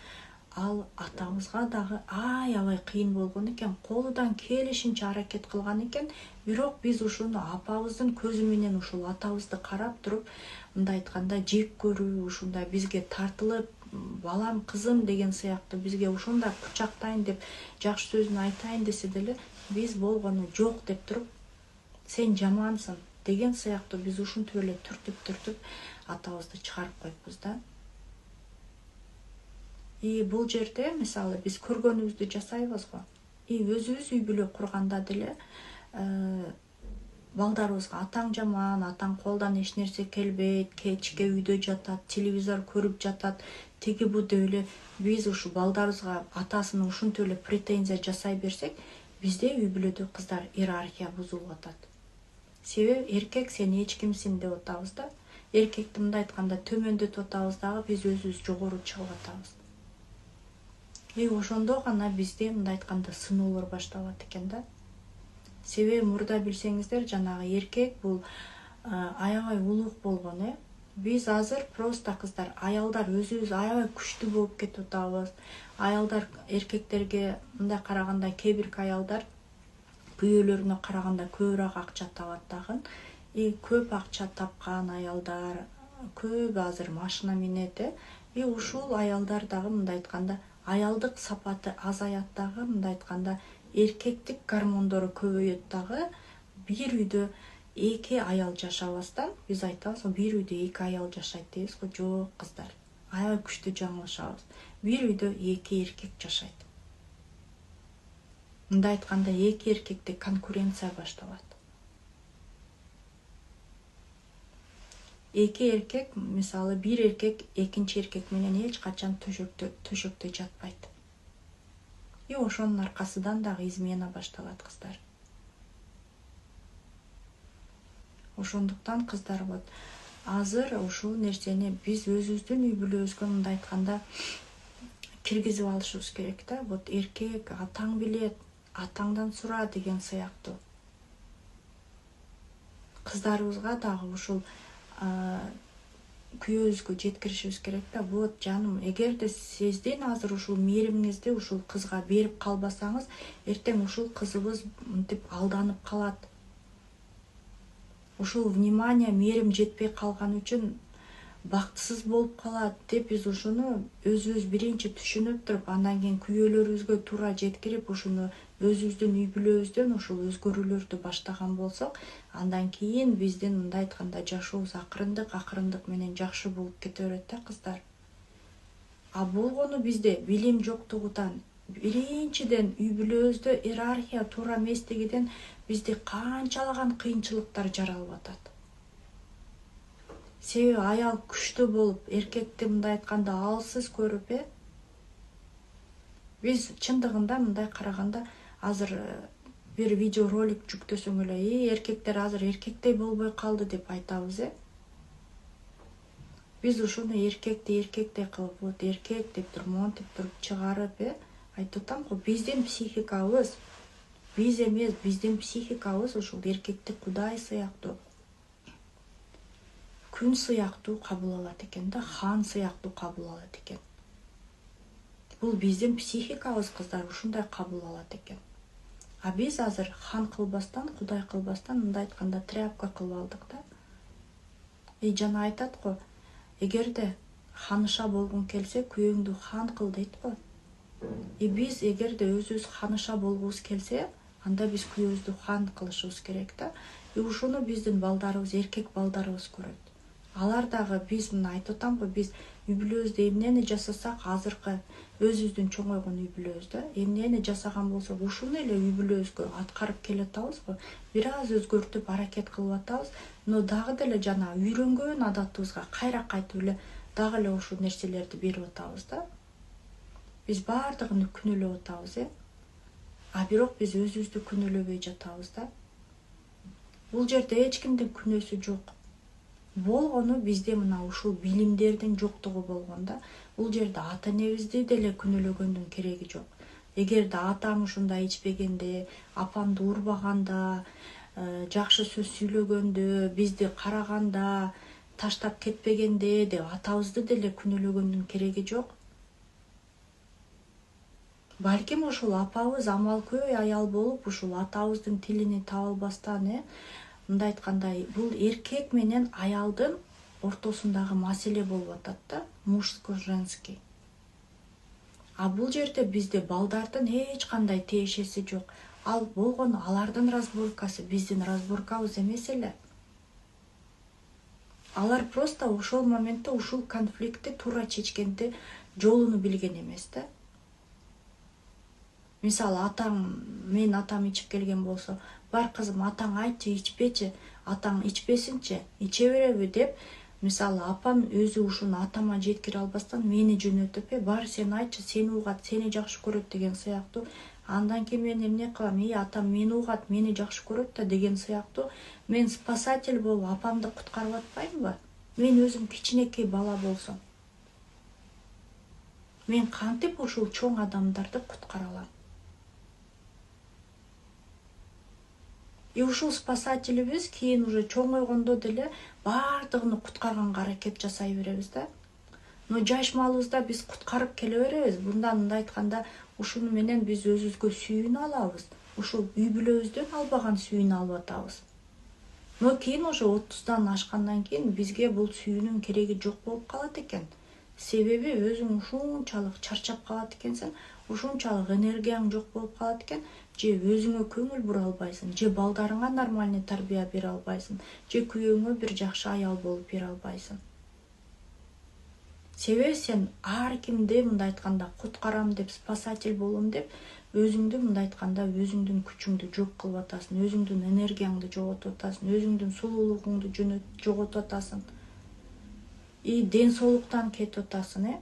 ал атабызга дагы аябай кыйын болгон экен. Колудан келишинче аракет кылган экен. Бирок биз ушуну апабыздын көзү менен ушул атабызды карап туруп, мындай айтканда жек көрүү, ушундай бизге тартылып, балам, кызым деген сыяктуу бизге ушундай кучактайын деп, жакшы сөзүн айтайын десе деле, биз болгону жок деп туруп, сен жамансың деген сыяктуу биз ушинтип эле түртүп атабызды чыгарып коюппуз да. И бул жерде мисалы биз көргөнүбүздү жасайбыз го. И өзүбүз үй бүлө курганда деле балдарыбызга атаң жаман, атаң колдон эч нерсе келбейт, кечке үйдө жатат, телевизор көрүп жатат, тиги бу деп эле биз ушу балдарыбызга атасына ушинтип эле претензия жасай берсек, бизде үй бүлөдө кыздар иерархия бузулуп атат. Себеби эркек сен эч кимсиң деп атабыз да. Эркекти мындай айтканда төмөндөтүп атабыз дагы, биз өзүбүз жогору чыгып атабыз. Ошондо гана бизде мындай айтканда сыноолор башталат экен да. Себеби мурда билсеңиздер, жанагы эркек бул аябай улук болгон, Биз азыр просто кыздар, аялдар өзүбүз аябай күчтүү болуп кетип атабыз. Аялдар эркектерге мындай караганда, кээ бир аялдар күйөөлөрүнө караганда көбүрөөк акча табат дагы. Көп акча тапкан аялдар, көп азыр машина минет, ушул аялдар дагы мындай айтканда аялдык сапаты азаят дагы, мындай айтканда эркектик гормондору көбөйөт дагы. Бир үйдө эки аял жашабастан, биз айтабыз, бир үйдө эки аял жашайт дейбиз го. Жок кыздар, аябай күчтүү жаңылышабыз. Бир үйдө эки эркек жашайт. Мындай айтканда эки эркекте конкуренция башталат. Эки эркек, мисалы бир эркек экинчи эркек менен эч качан төшөктө жатпайт. Ошонун аркасынан дагы измена башталат кыздар. Ошондуктан кыздар, азыр ушул нерсени биз өзүбүздүн үй бүлөбүзгө мындай айтканда киргизип алышыбыз керек да. Эркек атаң билет, атаңдан сура деген сыяктуу. Кыздарыбызга дагы ушул күйөөбүзгө жеткиришибиз керек да. Жаным, эгерде сиздин азыр ушул мээримиңизди ушул кызга берип калбасаңыз, эртең ушул кызыбыз мынтип алданып калат. Ушул внимание, мээрим жетпей калган үчүн бактысыз болуп калат деп биз ушуну өзүбүз биринчи түшүнүп туруп, андан кийин күйөөлөрүбүзгө туура жеткирип, ушуну өзүбүздүн үй бүлөбүздөн ушул өзгөрүүлөрдү баштаган болсок, андан кийин биздин мындай айтканда жашообуз акырындык менен жакшы болуп кете берет да кыздар. Болгону бизде билим жоктугунан, биринчиден үй бүлөбүздө иерархия туура эместигинен бизде канчалаган кыйынчылыктар жаралып атат. Себеби аял күчтүү болуп, эркекти мындай айтканда алсыз көрүп, биз чындыгында мындай караганда азыр бир видео ролик жүктөсөң эле, эркектер азыр эркектей болбой калды деп айтабыз, Биз ушуну эркектей кылып, эркек деп туруп, монтип туруп чыгарып, айтып атам го, биздин психикабыз, биз эмес, биздин психикабыз ушул эркекти Кудай сыяктуу, күн сыяктуу кабыл алат экен да, хан сыяктуу кабыл алат экен. Бул биздин психикабыз кыздар ушундай кабыл алат экен. Биз азыр хан кылбастан, Кудай кылбастан, мындай айтканда тряпка кылып алдык да. Жана айтат го, эгерде ханыша болгуң келсе, күйөөңдү хан кыл дейт го. Биз эгерде өзүбүз ханыша болгубуз келсе, анда биз күйөөбүздү хан кылышыбыз керек да. Ушуну биздин балдарыбыз, эркек балдарыбыз көрөт. Алар дагы биз мына айтып атам го, биз үй бүлөбүздө эмнени жасасак, азыркы өзүбүздүн чоңойгон үй бүлөбүздө эмнени жасаган болсок, ушуну эле үй бүлөбүзгө аткарып келатабыз го. Бир аз өзгөртүп аракет кылып атабыз, но дагы деле жана үйрөнгөн адатыбызга кайра кайтып эле дагы эле ушул нерселерди берип атабыз да. Биз баардыгын күнөөлөп атабыз, бирок биз өзүбүздү күнөөлөбөй жатабыз да. Бул жерде эч кимдин күнөөсү жок. Болгону бизде мына ушул билимдердин жоктугу болгон да. Бул жерде ата энебизди деле күнөөлөгөндүн кереги жок. Эгерде атам ушундай ичпегенде, апамды урбаганда, жакшы сөз сүйлөгөндө, бизди караганда, таштап кетпегенде деп атабызды деле күнөөлөгөндүн кереги жок. Балким ушул апабыз амалкөй аял болуп, ушул атабыздын тилини таба албастан, мындай айтканда, бул эркек менен аялдын ортосундагы маселе болуп атат да, мужско-женский. Бул жерде бизде балдардын эч кандай тиешеси жок. Ал болгону алардын разборкасы, биздин разборкабыз эмес эле. Алар просто ошол моментте ушул конфликтти туура чечкенди жолуну билген эмес да. Мисалы мен атам ичип келген болсо, бар кызым атаң айтчы, ичпечи, атаң ичпесинчи, иче береби деп, мисалы апам өзү ушуну атама жеткире албастан мени жөнөтүп, бар сен айтчы, сени угат, сени жакшы көрөт деген сыяктуу. Андан кийин мен эмне кылам? Атам мени угат, мени жакшы көрөт да деген сыяктуу. Мен спасатель болуп апамды куткарып атпаймынбы? Мен өзүм кичинекей бала болсом, мен кантип ушул чоң адамдарды куткара алам? Ушул спасателибиз кийин уже чоңойгондо деле баардыгын куткарганга аракет жасай беребиз да. Но жаш малыбызда биз куткарып келе беребиз. Мындай айтканда, ушуну менен биз өзүбүзгө сүйүүнү алабыз. Ушул үй бүлөбүздөн албаган сүйүүнү алып атабыз. Но кийин уже 30-дан ашкандан кийин бизге бул сүйүүнүн кереги жок болуп калат экен. Себеби өзүң ушунчалык чарчап калат экенсиң, ушунчалык энергияң жок болуп калат экен, же өзүңө көңүл бура албайсың, же балдарыңа нормальный тарбия бере албайсың, же күйөөңө бир жакшы аял болуп бере албайсың. Себеби сен ар кимди мындай айтканда куткарам деп, спасатель болом деп, өзүңдү мындай айтканда өзүңдүн күчүңдү жок кылып атасың, өзүңдүн энергияңды жоготуп атасың, өзүңдүн сулуулугуңду жоготуп атасың. Ден соолуктан кетип атасың,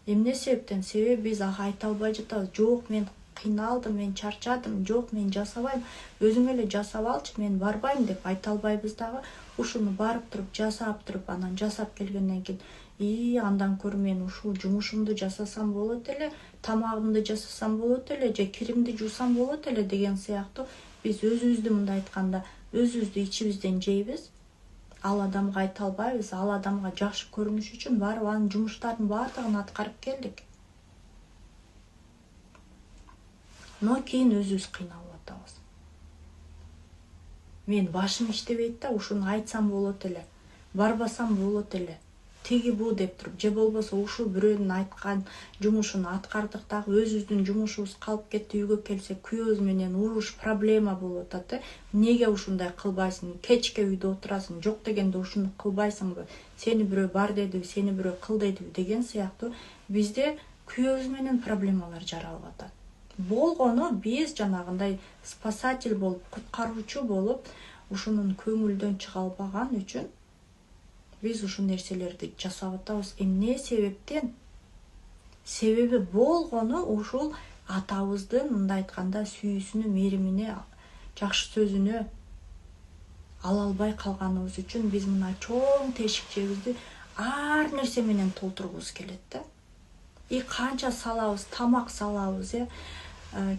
Эмне себептен? Себеби биз айта албай жатабыз. Жок, мен кыйналдым, мен чарчадым, жок, мен жасабайм, өзүң эле жасап алчы, мен барбайм деп айта албайбыз дагы. Ушуну барып туруп, жасап туруп, анан жасап келгенден кийин, андан көрө мен ушул жумушумду жасасам болот эле, тамагымды жасасам болот эле, же киримди жуусам болот эле деген сыяктуу биз өзүбүздү мындай айтканда, өзүбүздү ичибизден жейбиз. Ал адамга айта албайбыз, ал адамга жакшы көрүнүш үчүн барып анын жумуштарынын баардыгын аткарып келдик. Но кийин өзүбүз кыйналып атабыз. Мен башым иштебейт да, ушуну айтсам болот эле, барбасам болот эле, тиги бу деп туруп, же болбосо ушул бирөөнүн айткан жумушун аткардык дагы өзүбүздүн жумушубуз калып кетти, үйгө келсек күйөөбүз менен уруш, проблема болуп атат. Эмнеге ушундай кылбайсың? Кечке үйдө отурасың, жок дегенде ушуну кылбайсыңбы? Сени бирөө бар дедиби, сени бирөө кыл дедиби деген сыяктуу бизде күйөөбүз менен проблемалар жаралып атат. Болгону биз жанагындай спасатель болуп, куткаруучу болуп, ушунун көңүлдөн чыга албаган үчүн биз ушул нерселерди жасап атабыз. Эмне себептен? Себеби болгону ушул атабыздын мындай айтканда сүйүүсүнө, мээримине, жакшы сөзүнө ала албай калганыбыз үчүн биз мына чоң тешикчебизди ар нерсе менен толтургубуз келет да. Канча салабыз, тамак салабыз,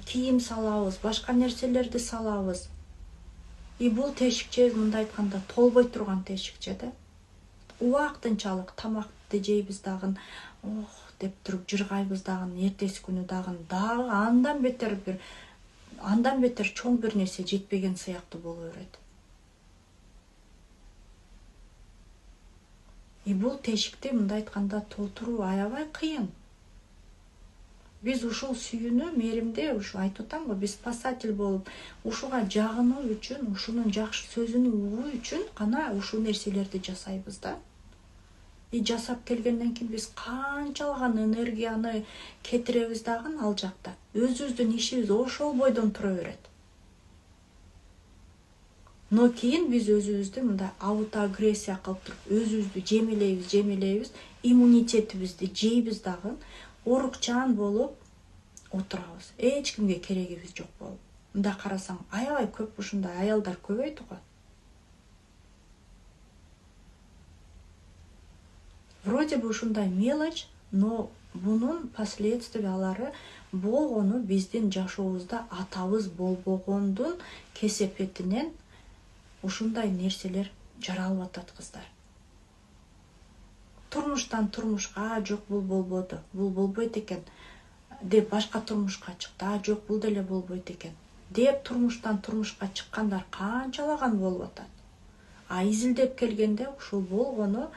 кийим салабыз, башка нерселерди салабыз. Бул тешикче мындай айтканда толбой турган тешикче да. Убактынчалык тамакты жейбиз дагы, деп туруп жыргайбыз дагы, эртеси күнү дагы андан бетер чоң бир нерсе жетпеген сыяктуу боло берет. Бул тешикти мындай айтканда толтуруу аябай кыйын. Биз ушул сүйүүнү, мээримди, ушул айтып атамбы, биз спасатель болуп, ушуга жагынуу үчүн, ушунун жакшы сөзүн угуу үчүн гана ушул нерселерди жасайбыз да. Жасап келгенден кийин биз канчалаган энергияны кетиребиз дагы ал жакта. Өзүбүздүн ишибиз ошол бойдон тура берет. Но кийин биз өзүбүздү мындай аутоагрессия кылып туруп, өзүбүздү жемелейбиз, иммунитетибизди жейбиз дагы, орукчан болуп отурабыз. Эч кимге керегибиз жок болуп. Мында карасаң, аябай көп ушундай аялдар көбөйдү го. Вроде бы ушундай мелочь, но бунун последствиялары болгону биздин жашообузда атабыз болбогондун кесепетинен ушундай нерселер жаралып атат кыздар. Турмуштан турмушка, жок бул болбоду, бул болбойт экен деп башка турмушка чыкты, жок бул деле болбойт экен деп турмуштан турмушка чыккандар канчалаган болуп атат. Изилдеп келгенде ушул болгону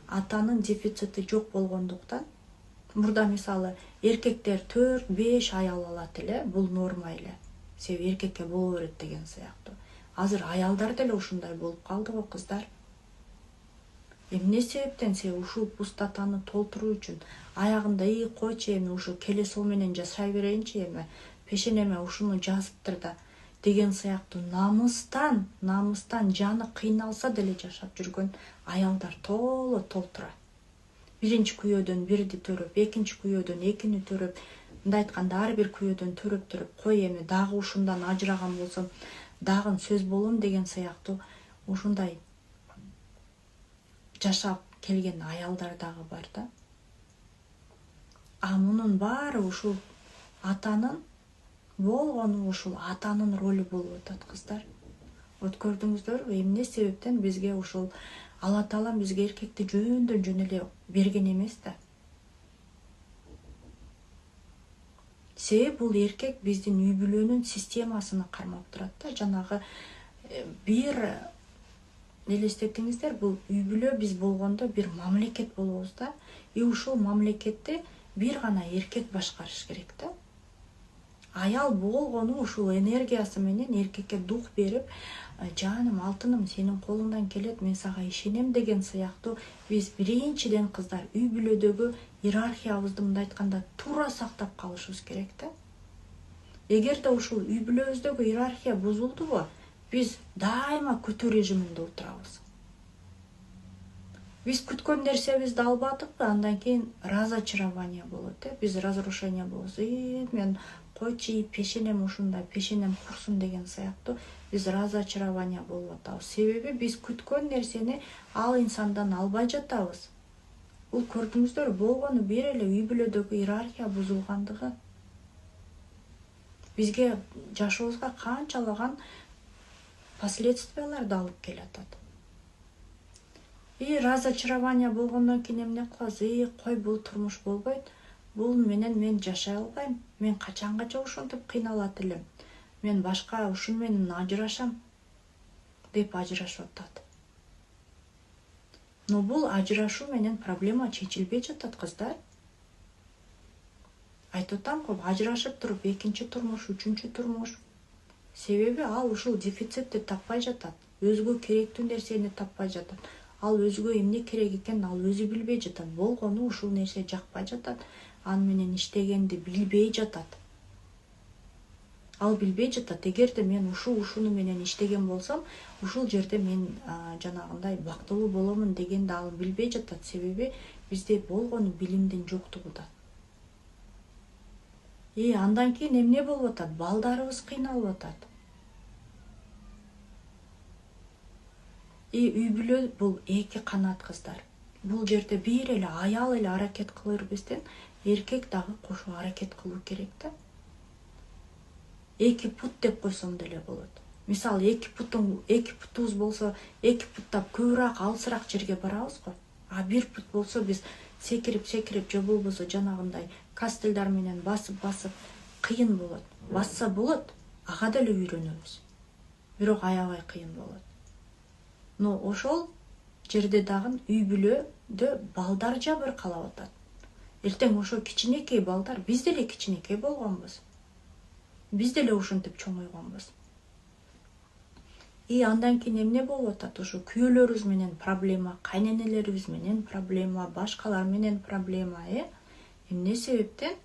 атанын дефицити жок болгондуктан, мурда мисалы эркектер 4-5 аял алат эле, бул норма эле. Себеби эркекке боло берет деген сыяктуу. Азыр аялдар деле ушундай болуп калды го кыздар. Эмне себептен? Себеби ушул пустотаны толтуруу үчүн аягында койчу эми ушу келе сол менен жашай берейинчи, эми пешенеме ушуну жазыптыр да деген сыяктуу намыстан жаны кыйналса деле жашап жүргөн аялдар толтура. Биринчи күйөөдөн бирди төрөп, экинчи күйөөдөн экини төрөп, мындай айтканда ар бир күйөөдөн төрөп кой эми дагы ушундан ажыраган болсом дагы сөз болом деген сыяктуу ушундай жашап келген аялдар дагы бар да. А мунун баары ушул атанын болгону, ушул атанын ролу болуп атат кыздар. Вот көрдүңүздөрбү, эмне себептен бизге ушул Алла Таала бизге эркекти жөн эле берген эмес да. Себеби бул эркек биздин үй бүлөнүн системасына кармап турат да. Жанагы бир элестетиңиздер, бул үй бүлө биз болгондо бир мамлекет болобуз да. И ушул мамлекетти бир гана эркек башкарыш керек да. Аял болгону ушул энергиясы менен эркекке дух берип, жаным, алтыным, сенин колуңдан келет, мен сага ишенем деген сыяктуу биз биринчиден кыздар үй бүлөдөгү иерархиябызды мындай айтканда туура сактап калышыбыз керек да. Эгерде ушул үй бүлөбүздөгү иерархия бузулдубу, биз дайыма күтүү режиминде отурабыз. Биз күткөн нерсебизди албадыкпы, андан кийин разочарование болот, биз разрушение болобуз. Мен койчу, пешенем ушундай, пешенем курсун деген сыяктуу биз разочарование болуп атабыз. Себеби биз күткөн нерсени ал инсандан албай жатабыз. Бул көрдүңүздөр, болгону бир эле үй бүлөдөгү иерархия бузулгандыгы. Бизге жашообузга канчалаган последствияларды алып келатат. И разочарование болгондон кийин эмне кылабыз? Кой, бул турмуш болбойт. Бул менен мен жашай албайм. Мен качанга ушинтип кыйналат элем. Мен башка ушун менен ажырашам деп ажырашып атат. Но бул ажырашуу менен проблема чечилбей жатат кыздар. Айтып атам го, ажырашып туруп экинчи турмуш, үчүнчү турмуш. Себеби ал ушул дефицитти таппай жатат. Өзгө керектүү нерсени таппай жатат. Ал өзгө эмне керек экенин ал өзү билбей жатат. Болгону ушул нерсе жакпай жатат. Аны менен иштегенди билбей жатат. Ал билбей жатат. Эгерде мен ушуну менен иштеген болсом, ушул жерде мен жанагындай бактылуу боломун дегенди ал билбей жатат. Себеби бизде болгону билимдин жоктугу. Андан кийин эмне болуп атат? Балдарыбыз кыйналып атат. Үй бүлө бул эки канат кыздар. Бул жерде бир эле аял эле аракет кылыр эместен, эркек дагы кошо аракет кылуу керек да. Эки пут деп койсом деле болот. Мисалы, эки путубуз болсо, эки путтап көбүрөөк алысыраак жерге барабыз го. А бир пут болсо биз секирип же болбосо жанагындай кастылдар менен басып кыйын болот. Басса болот, ага деле үйрөнөбүз. Бирок аябай кыйын болот. Но ошол жерде дагы үй бүлөдө балдар жабыркалап атат. Эртең ошо кичинекей балдар, биз деле кичинекей болгонбуз. Биз деле ушинтип чоңойгонбуз. Андан кийин эмне болуп атат? Ошо күйөөлөрүбүз менен проблема, кайненелерибиз менен проблема, башкалар менен проблема, Эмне себептен?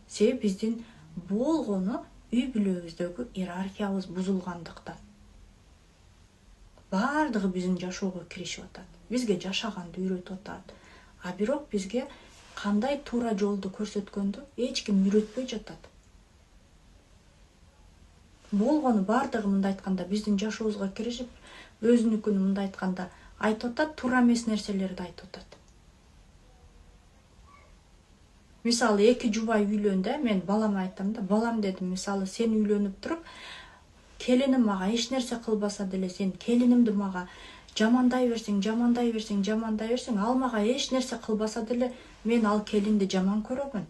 Себеби биздин болгону үй бүлөбүздөгү иерархиябыз бузулгандыктан. Бардыгы биздин жашоого киришип атат. Бизге жашаганды үйрөтүп атат. А бирок бизге кандай туура жолду көрсөткөндү эч ким үйрөтпөй жатат. Болгону бардыгы мындай айтканда биздин жашообузга киришип, өзүнүкүн мындай айтканда айтып атат, туура эмес нерселерди айтып атат. Мисалы, эки жубай үйлөндө, мен балама айтам да, балам дедим, мисалы, сен үйлөнүп туруп, келиним мага эч нерсе кылбаса деле, сен келинимди мага жамандай берсең, ал мага эч нерсе кылбаса деле, мен ал келинди жаман көрөмүн.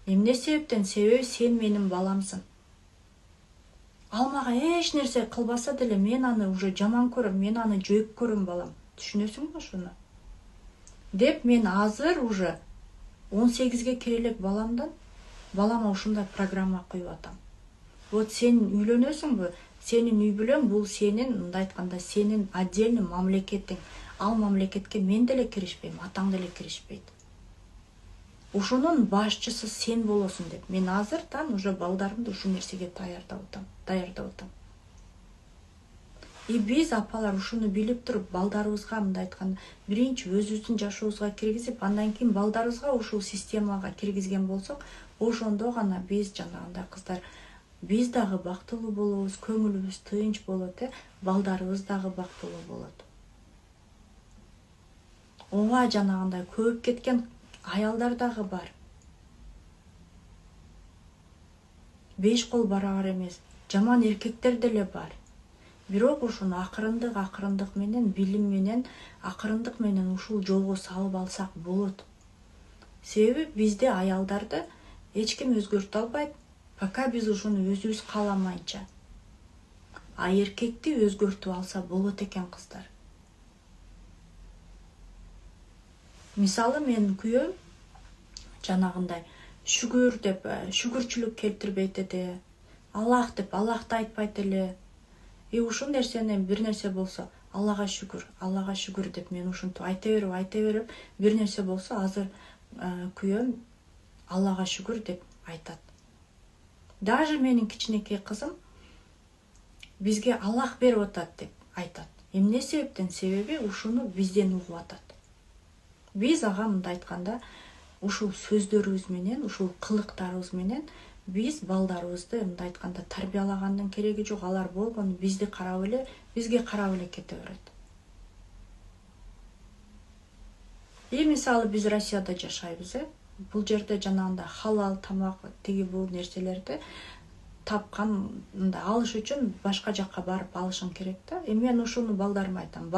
Эмне себептен? Себеби сен менин баламсың. Ал мага эч нерсе кылбаса деле, мен аны уже жаман көрөм, мен аны жөөп көрөм, балам. Түшүнөсүңбү ошону? Деп мен азыр уже 18-ге кирелек балама ушундай программа коюп атам. Вот сен үйлөнөсүңбү? Сенин үй бүлөң бул сенин, мындай айтканда, сенин отдельный мамлекетиң. Ал мамлекетке мен деле киришпейм, атаң деле киришпейт. ошонун башчысы сен болосуң деп. Мен азырдан уже балдарымды ушул нерсеге даярдап атам. Биз апалар ушуну билип туруп, балдарыбызга мындай айтканда, биринчи өзүбүздүн жашообузга киргизип, андан кийин балдарыбызга ушул системага киргизген болсок, ошондо гана биз жанагындай кыздар биз дагы бактылуу болобуз, көңүлүбүз тынч болот, балдарыбыз дагы бактылуу болот. Ооба жанагындай көп кеткен аялдар дагы бар. 5 кол барабар эмес, жаман эркектер деле бар. Бирок ушуну акырындык менен, билим менен, акырындык менен ушул жолго салып алсак болот. Себеби бизде аялдарды эч ким өзгөртө албайт, пока биз ушуну өзүбүз кааламайынча. А эркекти өзгөртүп алса болот экен кыздар. Мисалы менин күйөөм жанагындай шүгүр деп шүгүрчүлүк келтирбейт эде. Аллах деп Аллахты айтпайт эле. Ушул нерсени бир нерсе болсо Аллага шүгүр деп мен ушинтип айта берип, бир нерсе болсо азыр күйөөм Аллага шүгүр деп айтат. Даже менин кичинекей кызым бизге Аллах берип атат деп айтат. Эмне себептен? Себеби ушуну бизден угуп атат. Биз ага мындай айтканда, ушул сөздөрүбүз менен, ушул кылыктарыбыз менен биз балдарыбызды мындай айтканда тарбиялагандын кереги жок. Алар болгону бизге карап эле кете берет. Мисалы биз Россияда жашайбыз, бул жерде жанагындай халал тамак тиги бул нерселерди тапкан, мындай алыш үчүн башка жакка барып алышың керек да. Мен ушуну балдарыма айтам.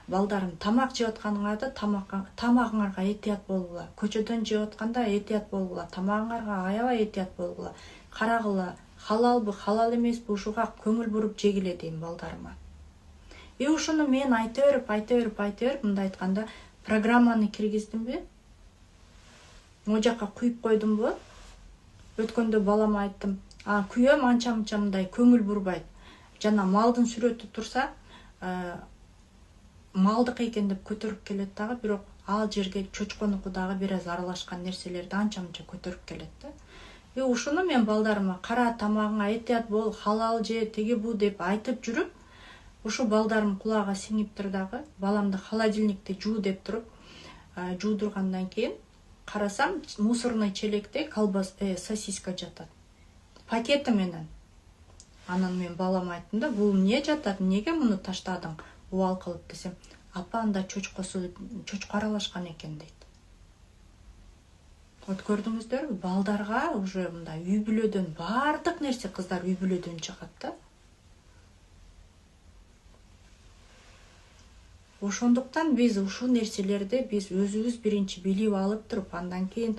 Балдарым, тамак жеп атканыңарда тамагыңарга этият болгула. Көчөдөн жеп атканда этият болгула. Тамагыңарга аябай этият болгула. Карагыла, халалбы, халал эмеспи, ушуга көңүл буруп жегиле дейм балдарыма. Ушуну мен айта берип, мындай айтканда, программаны киргиздимби? О жакка куюп койдумбу? Өткөндө балама айттым. Күйөөм анча-мынча мындай көңүл бурбайт. Жана малдын сүрөтү турса, малдык экен деп көтөрүп келет дагы, бирок ал жерге чочконуку дагы бир аз аралашкан нерселерди анча-мынча көтөрүп келет да. Ушуну мен балдарыма кара тамагыңа этият бол, халал же, тиги бу деп айтып жүрүп, ушу балдарым кулагга сиңиптир дагы. Баламды холодильникти жуу деп туруп, жуудургандан кийин карасам, мусорный челекте сосиска жатат. Пакети менен. Анан мен балама айттым да, бул эмне жатат, эмнеге муну таштадың? Убал кылып десем, апа анда чочко аралашкан экен дейт. Көрдүңүздөрбү, балдарга уже мындай үй бүлөдөн баардык нерсе кыздар үй бүлөдөн чыгат да. Ошондуктан биз ушул нерселерди биз өзүбүз биринчи билип алып туруп, андан кийин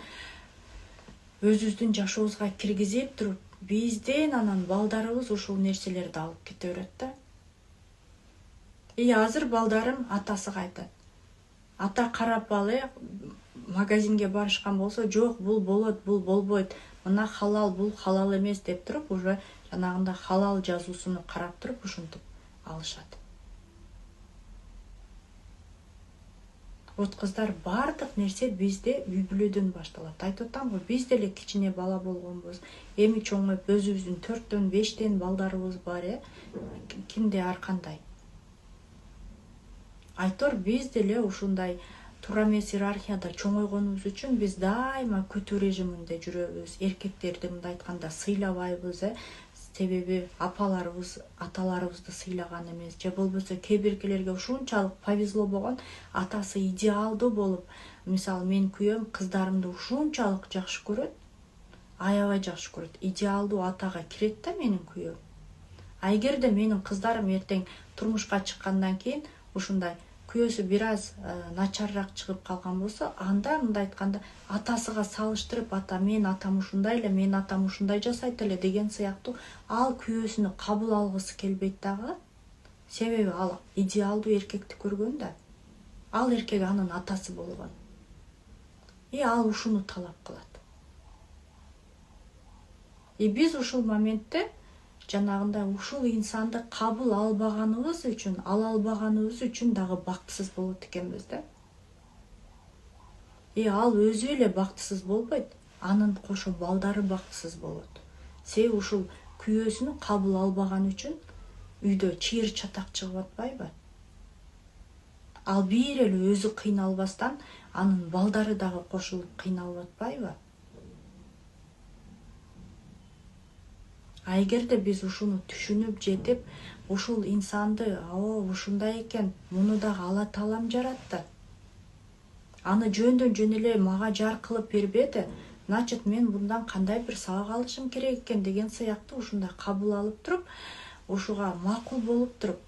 өзүбүздүн жашообузга киргизип туруп, бизден анан балдарыбыз ушул нерселерди алып кете берет да. Азыр балдарым атасыга айтат. Ата карап ал, магазинге барышкан болсо, жок, бул болот, бул болбойт. Мына халал, бул халал эмес деп туруп, уже жанагында халал жазуусуну карап туруп ушинтип алышат. Кыздар, баардык нерсе бизде үй бүлөдөн башталат. Айтып атам го, биз деле кичине бала болгонбуз. Эми чоңоюп өзүбүздүн 4төн 5тен балдарыбыз бар, кимде ар кандай. Айтор биз деле ушундай туура эмес иерархияда чоңойгонубуз үчүн биз дайыма күтүү режиминде жүрөбүз. Эркектерди мындай айтканда сыйлабайбыз, себеби апаларыбыз, аталарыбызды сыйлаган эмес. Же болбосо кээ биркилерге ушунчалык повезло болгон, атасы идеалдуу болуп, мисалы мен күйөөм кыздарымды ушунчалык жакшы көрөт, аябай жакшы көрөт. Идеалдуу атага кирет да менин күйөөм. Эгерде менин кыздарым эртең турмушка чыккандан кийин ушундай күйөөсү бир аз начарраак чыгып калган болсо, анда мындай айтканда атасыга салыштырып, мен атам ушундай эле, менин атам ушундай жасайт эле деген сыяктуу ал күйөөсүнү кабыл алгысы келбейт дагы. Себеби ал идеалдуу эркекти көргөн да. Ал эркек анын атасы болгон. Ал ушуну талап кылат. Биз ушул моментте жанагында ушул инсанды кабыл албаганыбыз үчүн дагы бактысыз болот экенбиз да. Ал өзү эле бактысыз болбойт, анын кошо балдары бактысыз болот. Себеби ушул күйөөсүн кабыл албаган үчүн үйдө чыйыр чатак чыгып атпайбы? Ал бир эле өзү кыйналбастан анын балдары дагы кошулуп кыйналып атпайбы? Эгерде биз ушуну түшүнүп жетип, ушул инсанды, ушундай экен, муну дагы Алла Таалам жаратты. Аны жөндөн жөн эле мага жар кылып бербеди. Значит, мен мындан кандай бир сабак алышым керек экен деген сыяктуу ушундай кабыл алып туруп, ушуга макул болуп туруп,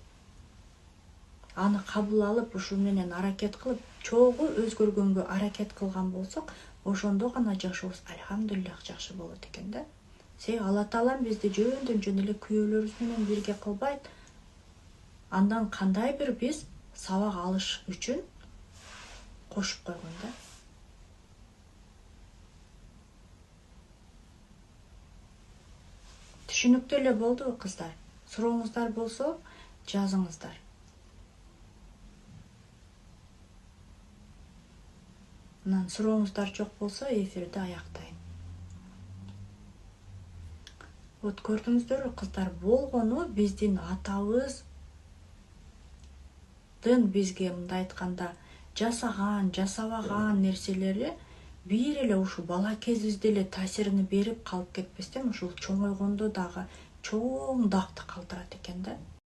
аны кабыл алып, ушул менен аракет кылып, чогуу өзгөргөнгө аракет кылган болсок, ошондо гана жашообуз альхамдулиллах жакшы болот экен да. Себеби Алла Таалам бизди жөндөн жөн эле күйөөлөрүбүз менен бирге кылбайт. Андан кандай бир биз сабак алыш үчүн кошуп койгон да. Түшүнүктүү эле болдубу кыздар? Сурооңуздар болсо жазыңыздар. Анан сурооңуздар жок болсо эфирди аяктайм. Вот көрдүңүздөрбү кыздар, болгону биздин атабыздын бизге мындай айтканда жасабаган нерселери бир эле ушу бала кезибизде эле таасирин берип калып кетпестен ушул чоңойгондо дагы чоң дакты калтырат экен да.